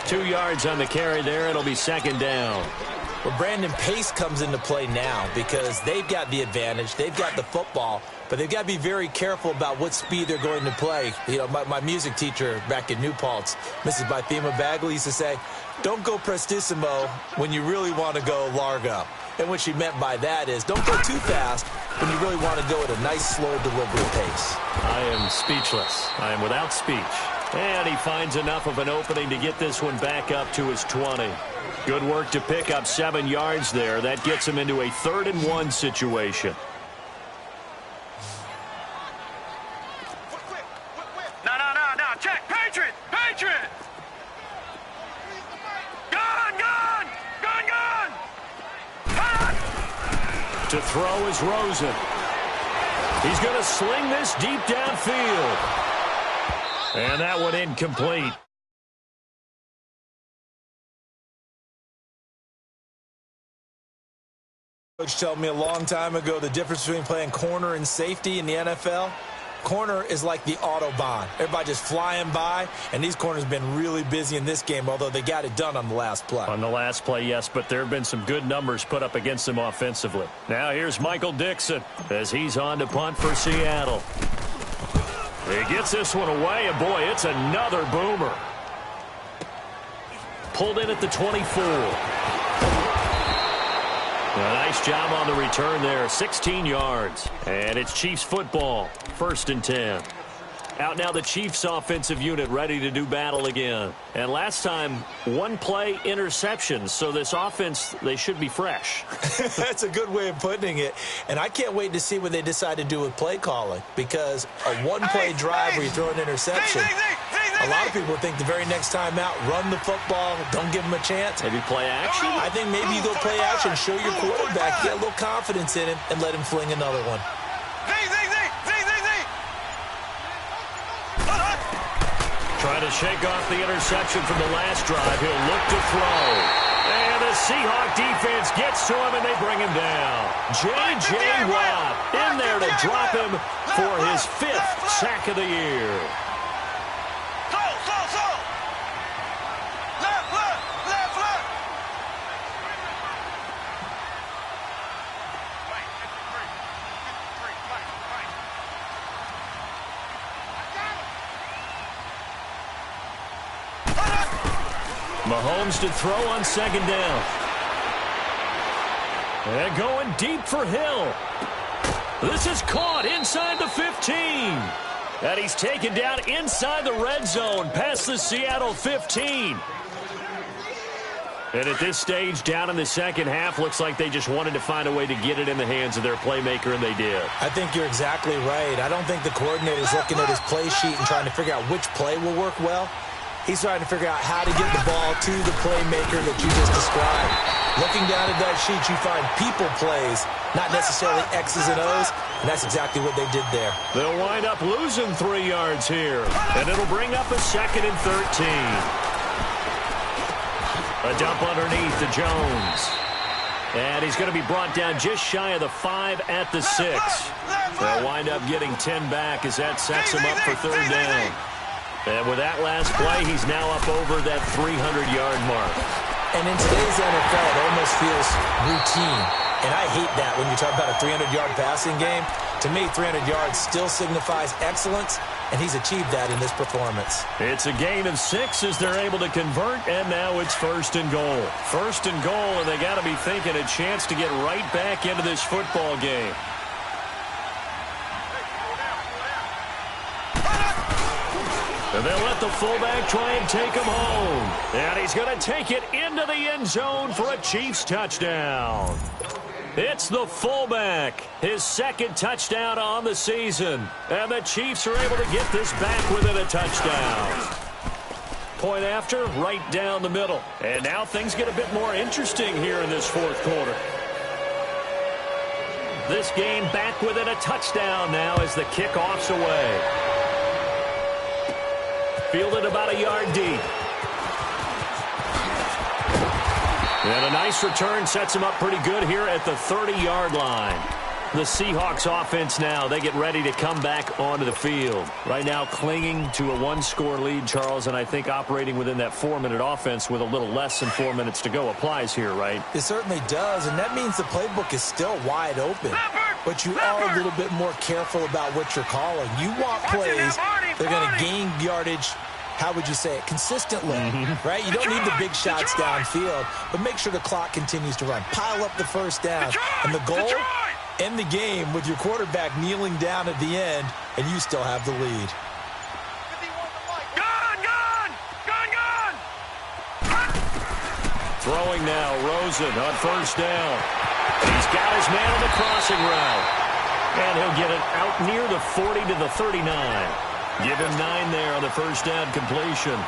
2 yards on the carry there. It'll be second down. Well, Brandon, pace comes into play now because they've got the advantage. They've got the football, but they've got to be very careful about what speed they're going to play. You know, my music teacher back in New Paltz, Mrs. Bythema Bagley, used to say, don't go prestissimo when you really want to go largo. And what she meant by that is don't go too fast when you really want to go at a nice, slow delivery pace. I am speechless. I am without speech. And he finds enough of an opening to get this one back up to his 20. Good work to pick up 7 yards there. That gets him into a 3rd-and-1 situation. No. Check. Patriot. Gun. To throw is Rosen. He's going to sling this deep downfield. And that one incomplete. Coach told me a long time ago the difference between playing corner and safety in the NFL. Corner is like the Autobahn. Everybody just flying by, and these corners have been really busy in this game, although they got it done on the last play. On the last play, yes, but there have been some good numbers put up against them offensively. Now here's Michael Dixon as he's on to punt for Seattle. He gets this one away, and boy, it's another boomer. Pulled in at the 24. A nice job on the return there, 16 yards. And it's Chiefs football, 1st and 10. Out now the Chiefs offensive unit ready to do battle again. And last time, 1 play interception, so this offense, they should be fresh. That's a good way of putting it. And I can't wait to see what they decide to do with play calling, because a 1-play drive where you throw an interception, a lot of people think the very next time out, run the football, don't give them a chance. Maybe play action? I think maybe you go play action, show your quarterback, get a little confidence in him, and let him fling another one. Trying to shake off the interception from the last drive. He'll look to throw. And the Seahawk defense gets to him, and they bring him down. J.J. Watt in there to drop him for his 5th sack of the year. Mahomes to throw on 2nd down. And going deep for Hill. This is caught inside the 15. And he's taken down inside the red zone past the Seattle 15. And at this stage, down in the second half, looks like they just wanted to find a way to get it in the hands of their playmaker, and they did. I think you're exactly right. I don't think the coordinator's looking at his play sheet and trying to figure out which play will work well. He's trying to figure out how to get the ball to the playmaker that you just described. Looking down at that sheet, you find people plays, not necessarily X's and O's, and that's exactly what they did there. They'll wind up losing 3 yards here, and it'll bring up a 2nd and 13. A dump underneath to Jones. And he's going to be brought down just shy of the 5 at the 6. They'll wind up getting 10 back as that sets him up for 3rd down. And with that last play, he's now up over that 300-yard mark. And in today's NFL, it almost feels routine. And I hate that when you talk about a 300-yard passing game. To me, 300 yards still signifies excellence, and he's achieved that in this performance. It's a gain of 6 as they're able to convert, and now it's 1st and goal. 1st and goal, and they got to be thinking a chance to get right back into this football game. And they'll let the fullback try and take him home. And he's going to take it into the end zone for a Chiefs touchdown. It's the fullback, his 2nd touchdown on the season. And the Chiefs are able to get this back within a touchdown. Point after, right down the middle. And now things get a bit more interesting here in this 4th quarter. This game back within a touchdown now as the kickoff's away. Fielded about a yard deep. And a nice return sets him up pretty good here at the 30-yard line. The Seahawks offense now, they get ready to come back onto the field. Right now clinging to a one-score lead, Charles, and I think operating within that 4-minute offense with a little less than 4 minutes to go applies here, right? It certainly does, and that means the playbook is still wide open. But you are a little bit more careful about what you're calling. You want plays, they're going to gain yardage, how would you say it, consistently, right? You don't need the big shots downfield, but make sure the clock continues to run. Pile up the first down, and the goal, end the game with your quarterback kneeling down at the end, and you still have the lead. Throwing now, Rosen on first down. He's got his man on the crossing route. And he'll get it out near the 40 to the 39. Give him 9 there on the first down completion.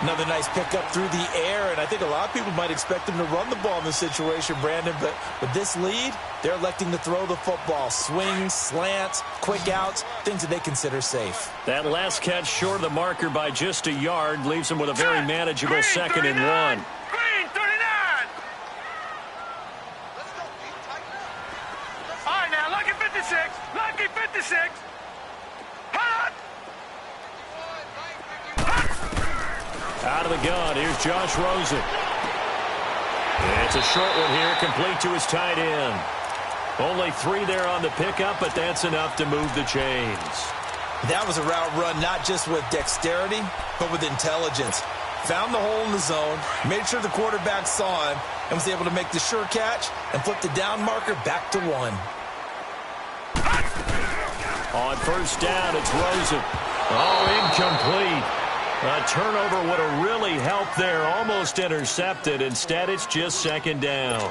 Another nice pickup through the air, and I think a lot of people might expect him to run the ball in this situation, Brandon, but with this lead, they're electing to throw the football. Swings, slants, quick outs, things that they consider safe. That last catch short of the marker by just a yard leaves him with a very manageable 2nd and 1. Green 39. All right, now, lucky 56. Lucky 56. Hot. Out of the gun, here's Josh Rosen. It's a short one here, complete to his tight end. Only 3 there on the pickup, but that's enough to move the chains. That was a route run not just with dexterity, but with intelligence. Found the hole in the zone, made sure the quarterback saw him, and was able to make the sure catch and flip the down marker back to 1. On first down, it's Rosen. Oh, incomplete. A turnover would have really helped there. Almost intercepted. Instead, it's just 2nd down.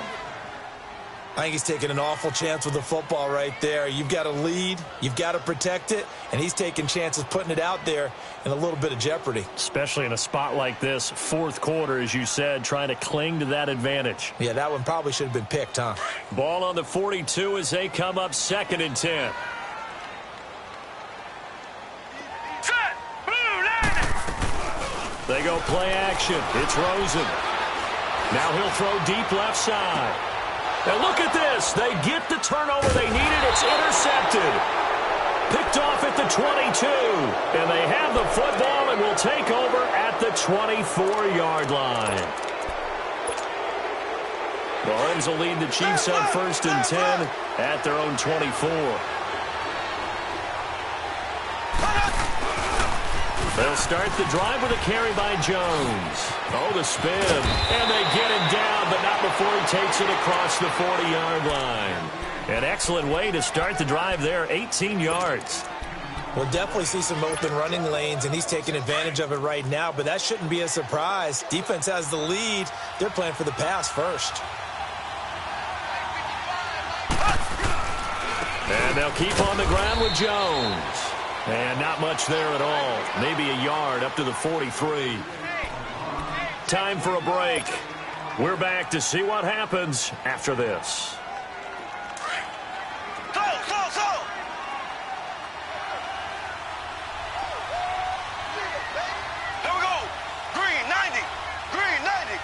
I think he's taking an awful chance with the football right there. You've got a lead. You've got to protect it. And he's taking chances putting it out there in a little bit of jeopardy. Especially in a spot like this, 4th quarter, as you said, trying to cling to that advantage. Yeah, that one probably should have been picked, huh? Ball on the 42 as they come up 2nd and 10. They go play action. It's Rosen. Now he'll throw deep left side. And look at this. They get the turnover they needed. It's intercepted. Picked off at the 22. And they have the football and will take over at the 24-yard line. Mahomes will lead the Chiefs on 1st and 10 at their own 24. They'll start the drive with a carry by Jones. Oh, the spin. And they get him down, but not before he takes it across the 40-yard line. An excellent way to start the drive there, 18 yards. We'll definitely see some open running lanes, and he's taking advantage of it right now, but that shouldn't be a surprise. Defense has the lead. They're playing for the pass first. And they'll keep on the ground with Jones. And not much there at all. Maybe a yard up to the 43. Time for a break. We're back to see what happens after this. Here we go. Green 90. Green 90.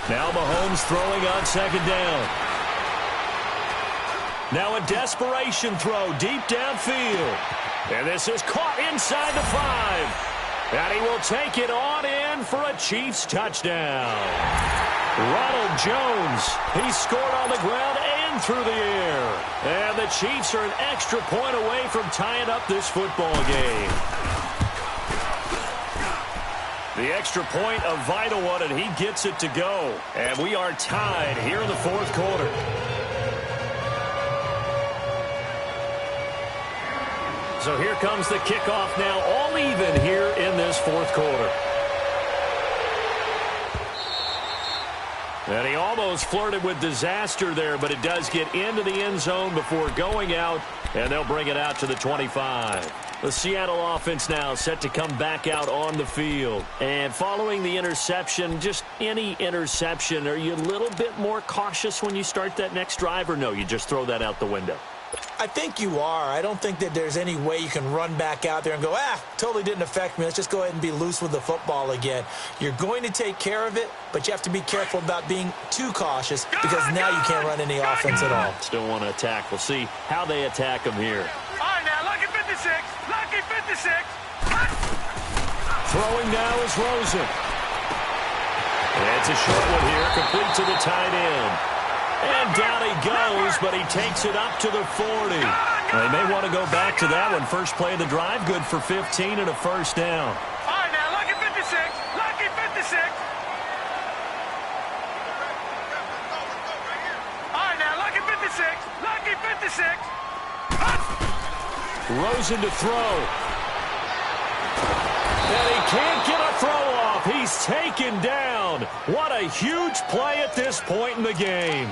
Now Mahomes throwing on 2nd down. Now a desperation throw deep downfield. And this is caught inside the 5. And he will take it on in for a Chiefs touchdown. Ronald Jones, he scored on the ground and through the air. And the Chiefs are an extra point away from tying up this football game. The extra point, a vital one, and he gets it to go. And we are tied here in the 4th quarter. So here comes the kickoff now, all even here in this 4th quarter. And he almost flirted with disaster there, but it does get into the end zone before going out And they'll bring it out to the 25. The Seattle offense now set to come back out on the field. And following the interception, just any interception, are you a little bit more cautious when you start that next drive, or no, you just throw that out the window? I think you are. I don't think that there's any way you can run back out there and go, totally didn't affect me. Let's just go ahead and be loose with the football again. You're going to take care of it, but you have to be careful about being too cautious because now you can't run any offense at all. Still want to attack. We'll see how they attack them here. All right, now, lucky 56. Lucky 56. Throwing now is Rosen. And it's a short one here, complete to the tight end. And down he goes, but he takes it up to the 40. They may want to go back to that one. First play of the drive, good for 15 and a first down. All right, now, lucky 56. Lucky 56. All right, now, lucky 56. Lucky 56. Rosen to throw. And he can't get a throw off. He's taken down. What a huge play at this point in the game.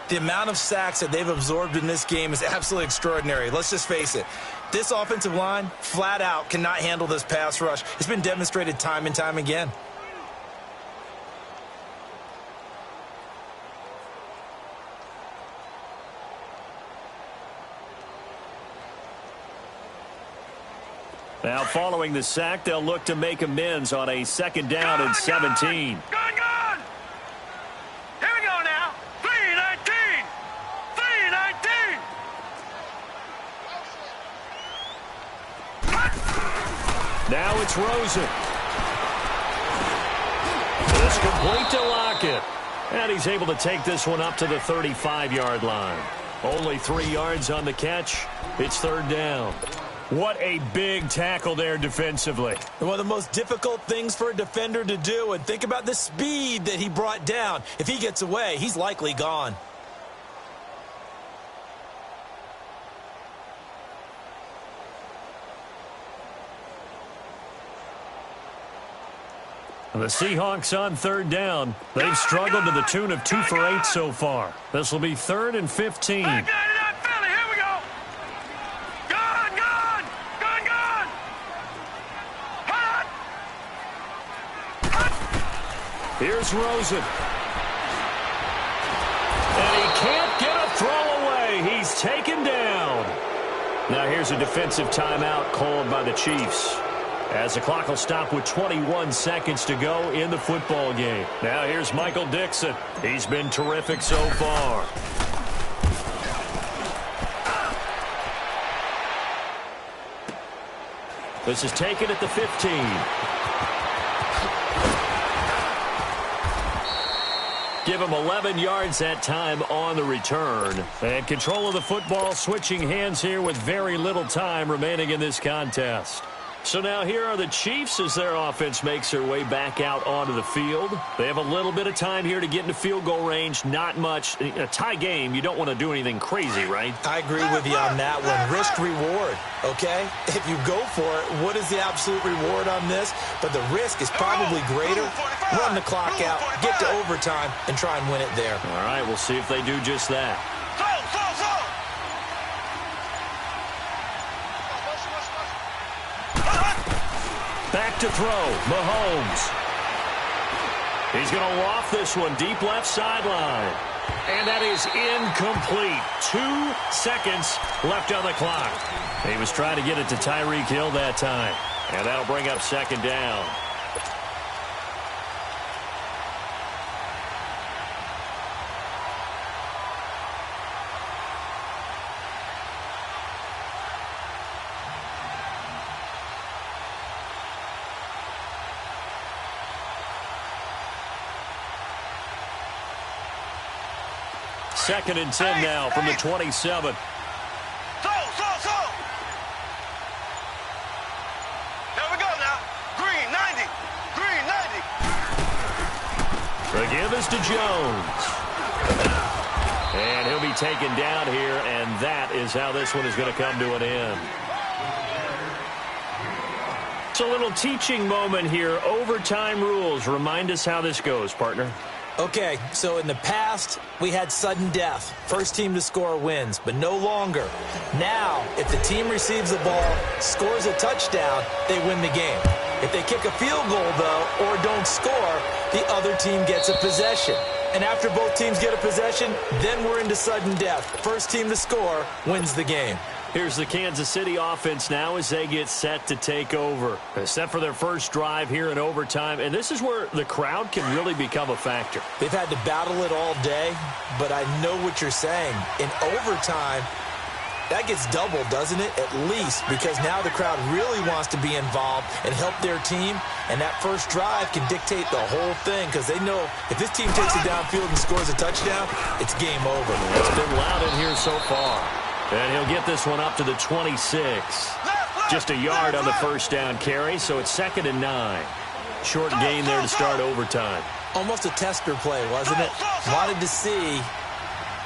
The amount of sacks that they've absorbed in this game is absolutely extraordinary. Let's just face it. This offensive line, flat out, cannot handle this pass rush. It's been demonstrated time and time again. Now, following the sack, they'll look to make amends on a second down and 17. Gone. Here we go now. 3-19. 3-19. Now it's Rosen. It's complete to Lockett. And he's able to take this one up to the 35-yard line. Only 3 yards on the catch. It's third down. What a big tackle there defensively. One of the most difficult things for a defender to do, and think about the speed that he brought down. If he gets away, he's likely gone. The Seahawks on third down. They've struggled to the tune of 2 for 8 so far. This will be 3rd and 15. Here we go. Gone. Here's Rosen. And he can't get a throw away. He's taken down. Now here's a defensive timeout called by the Chiefs, as the clock will stop with 21 seconds to go in the football game. Now here's Michael Dixon. He's been terrific so far. This is taken at the 15. Give him 11 yards that time on the return. And control of the football switching hands here with very little time remaining in this contest. So now here are the Chiefs as their offense makes their way back out onto the field. They have a little bit of time here to get into field goal range. Not much. A tie game, you don't want to do anything crazy, right? I agree with you on that one. Risk reward, okay? If you go for it, what is the absolute reward on this? But the risk is probably greater. Run the clock out, get to overtime, and try and win it there. All right, we'll see if they do just that. Back to throw, Mahomes. He's going to loft this one deep left sideline. And that is incomplete. 2 seconds left on the clock. He was trying to get it to Tyreek Hill that time. And that'll bring up second down. Second and 10 now from the 27. Throw. Here we go now. Green 90. The give is to Jones. And he'll be taken down here, and that is how this one is going to come to an end. It's a little teaching moment here. Overtime rules. Remind us how this goes, partner. Okay, so in the past, we had sudden death. First team to score wins, but no longer. Now, if the team receives the ball, scores a touchdown, they win the game. If they kick a field goal, though, or don't score, the other team gets a possession. And after both teams get a possession, then we're into sudden death. First team to score wins the game. Here's the Kansas City offense now as they get set to take over. They're set for their first drive here in overtime, and this is where the crowd can really become a factor. They've had to battle it all day, but I know what you're saying. In overtime, that gets doubled, doesn't it? At least, because now the crowd really wants to be involved and help their team, and that first drive can dictate the whole thing because they know if this team takes it downfield and scores a touchdown, it's game over. It's been loud in here so far. And he'll get this one up to the 26. Just a yard on the first down carry, so it's 2nd and 9. Short gain there to start overtime. Almost a tester play, wasn't it? Wanted to see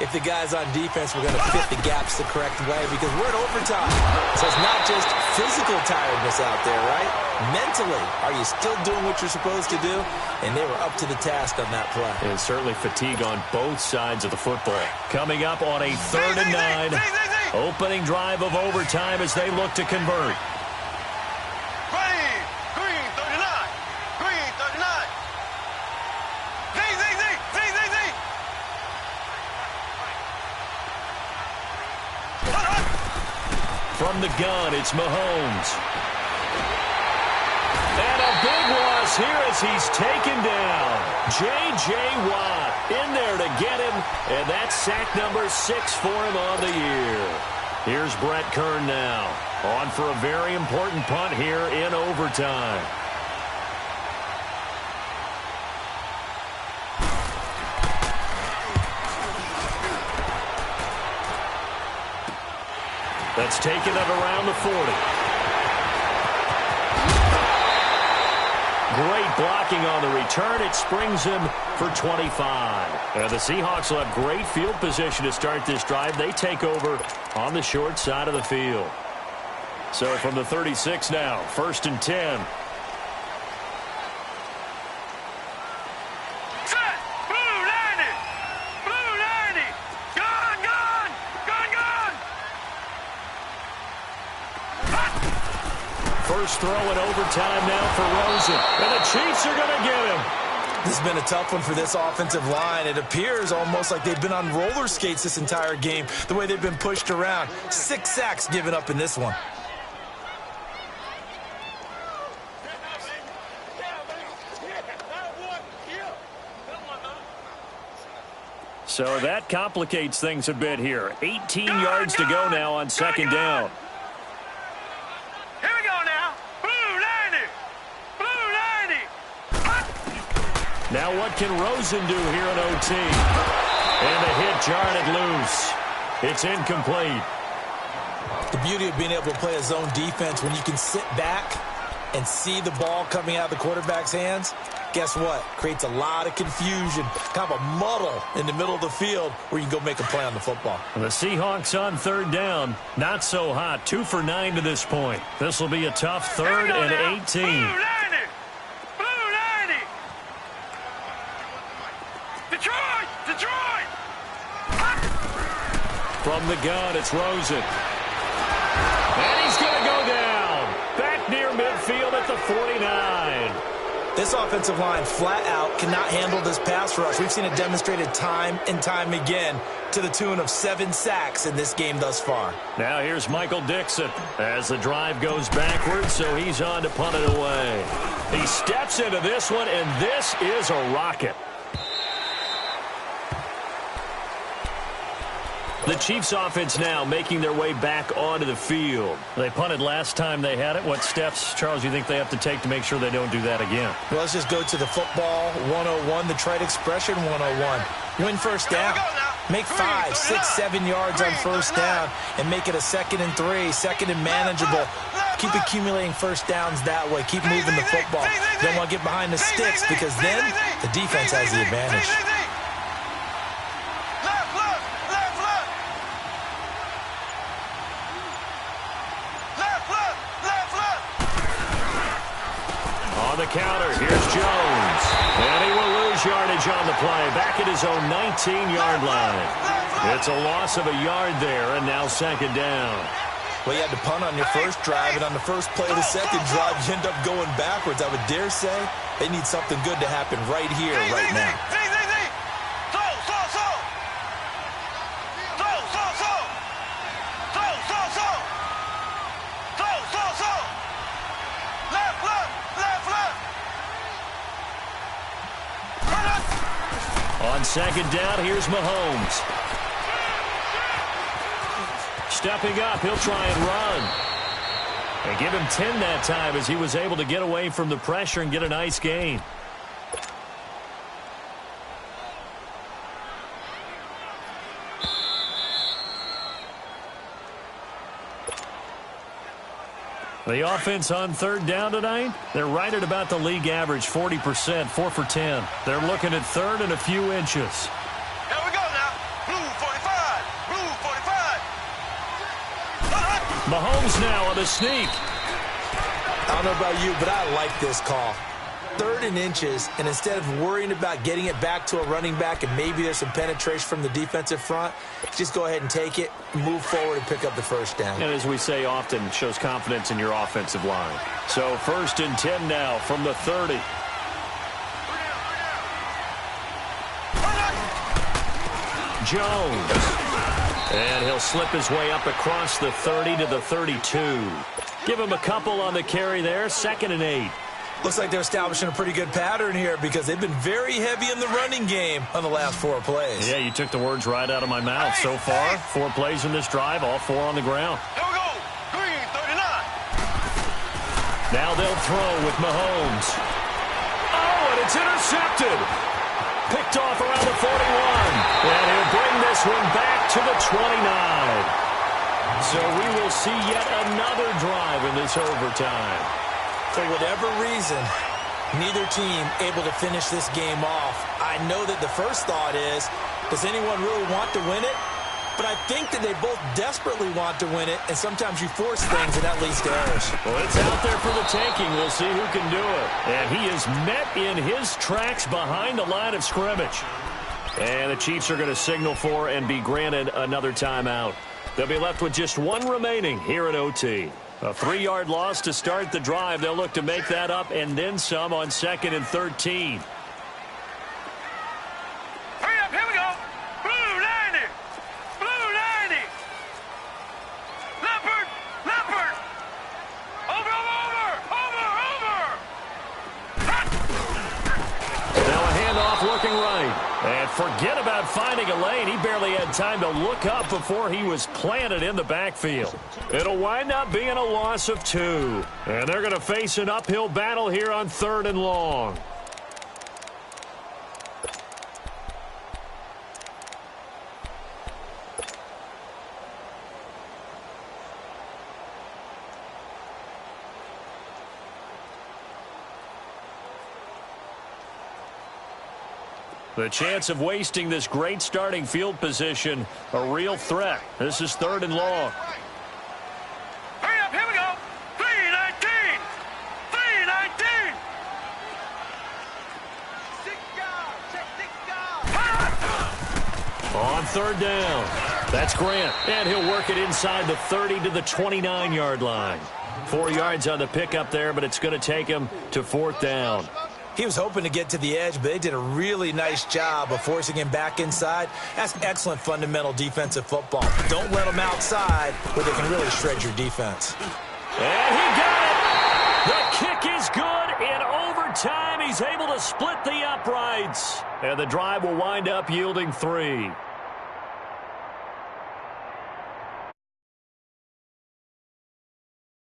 if the guys on defense were going to fit the gaps the correct way because we're in overtime. So it's not just physical tiredness out there, right? Mentally, are you still doing what you're supposed to do? And they were up to the task on that play. And certainly fatigue on both sides of the football. Coming up on a 3rd and 9. Opening drive of overtime as they look to convert. Green 39. Green 39. Z. From the gun, it's Mahomes. And a big loss here as he's taken down. J.J. Watt in there to get him, and that's sack number 6 for him on the year. Here's Brett Kern now, on for a very important punt here in overtime. That's taken it around the 40. Great blocking on the return. It springs him for 25. And the Seahawks will have great field position to start this drive. They take over on the short side of the field. So from the 36 now, 1st and 10. Set! Blue 90! Blue 90! Gone! First throw in overtime now for Rosen. And the Chiefs are going to get him. This has been a tough one for this offensive line. It appears almost like they've been on roller skates this entire game, the way they've been pushed around. 6 sacks given up in this one. So that complicates things a bit here. 18 yards to go now on 2nd down. Here we go now. Blue 90. Blue 90. Now what can Rosen do here in OT? And the hit jarred it loose. It's incomplete. The beauty of being able to play a zone defense when you can sit back and see the ball coming out of the quarterback's hands, guess what? Creates a lot of confusion, kind of a muddle in the middle of the field where you can go make a play on the football. The Seahawks on 3rd down. Not so hot. 2 for 9 to this point. This will be a tough 3rd and 18. Blue 90. Blue 90. Detroit. Detroit. From the gun, it's Rosen. And he's going to go down. Back near midfield at the 49. This offensive line flat out cannot handle this pass rush. We've seen it demonstrated time and time again to the tune of 7 sacks in this game thus far. Now here's Michael Dixon as the drive goes backwards, so he's on to punt it away. He steps into this one, and this is a rocket. The Chiefs offense now making their way back onto the field. They punted last time they had it. What steps, Charles, do you think they have to take to make sure they don't do that again? Well, let's just go to the football 101, the trite expression 101. Win first down. Make 5, 6, 7 yards on first down and make it a 2nd and 3, 2nd and manageable. Keep accumulating first downs that way. Keep moving the football. You don't want to get behind the sticks because then the defense has the advantage. On the counter, here's Jones. And he will lose yardage on the play, back at his own 19-yard line. It's a loss of a yard there, and now second down. Well, you had to punt on your first drive, and on the first play of the second drive, you end up going backwards. I would dare say they need something good to happen right here, right now. On second down, here's Mahomes. Stepping up, he'll try and run. They give him 10 that time as he was able to get away from the pressure and get a nice gain. The offense on third down tonight, they're right at about the league average, 40%, 4 for 10. They're looking at third and a few inches. Here we go now. Blue 45. Blue 45. Mahomes now on the sneak. I don't know about you, but I like this call. Third and inches, and instead of worrying about getting it back to a running back and maybe there's some penetration from the defensive front, just go ahead and take it, move forward, and pick up the first down. And as we say often, shows confidence in your offensive line. So first and 10 now from the 30. Jones. And he'll slip his way up across the 30 to the 32. Give him a couple on the carry there, 2nd and 8. Looks like they're establishing a pretty good pattern here because they've been very heavy in the running game on the last 4 plays. Yeah, you took the words right out of my mouth. So far, 4 plays in this drive, all 4 on the ground. Here we go. Green 39. Now they'll throw with Mahomes. Oh, and it's intercepted. Picked off around the 41. And he'll bring this one back to the 29. So we will see yet another drive in this overtime. For whatever reason, neither team able to finish this game off. I know that the first thought is, does anyone really want to win it? But I think that they both desperately want to win it, and sometimes you force things, and that leads to errors. Well, it's out there for the taking. We'll see who can do it. And he is met in his tracks behind the line of scrimmage. And the Chiefs are going to signal for and be granted another timeout. They'll be left with just 1 remaining here at OT. A 3-yard loss to start the drive. They'll look to make that up and then some on 2nd and 13. Hurry up, here we go. Blue 90. Blue 90. Leopard. Leopard. Over. Now a handoff looking right. And forget about finding a lane. He barely had time to look up before he was planted in the backfield. It'll wind up being a loss of 2. And they're going to face an uphill battle here on 3rd and long. The chance of wasting this great starting field position, a real threat. This is 3rd and long. Hurry up, here we go. 319. 319. On 3rd down. That's Grant. And he'll work it inside the 30 to the 29-yard line. 4 yards on the pickup there, but it's going to take him to 4th down. He was hoping to get to the edge, but they did a really nice job of forcing him back inside. That's excellent fundamental defensive football. Don't let them outside where they can really shred your defense. And he got it. The kick is good. In overtime, he's able to split the uprights. And the drive will wind up yielding 3.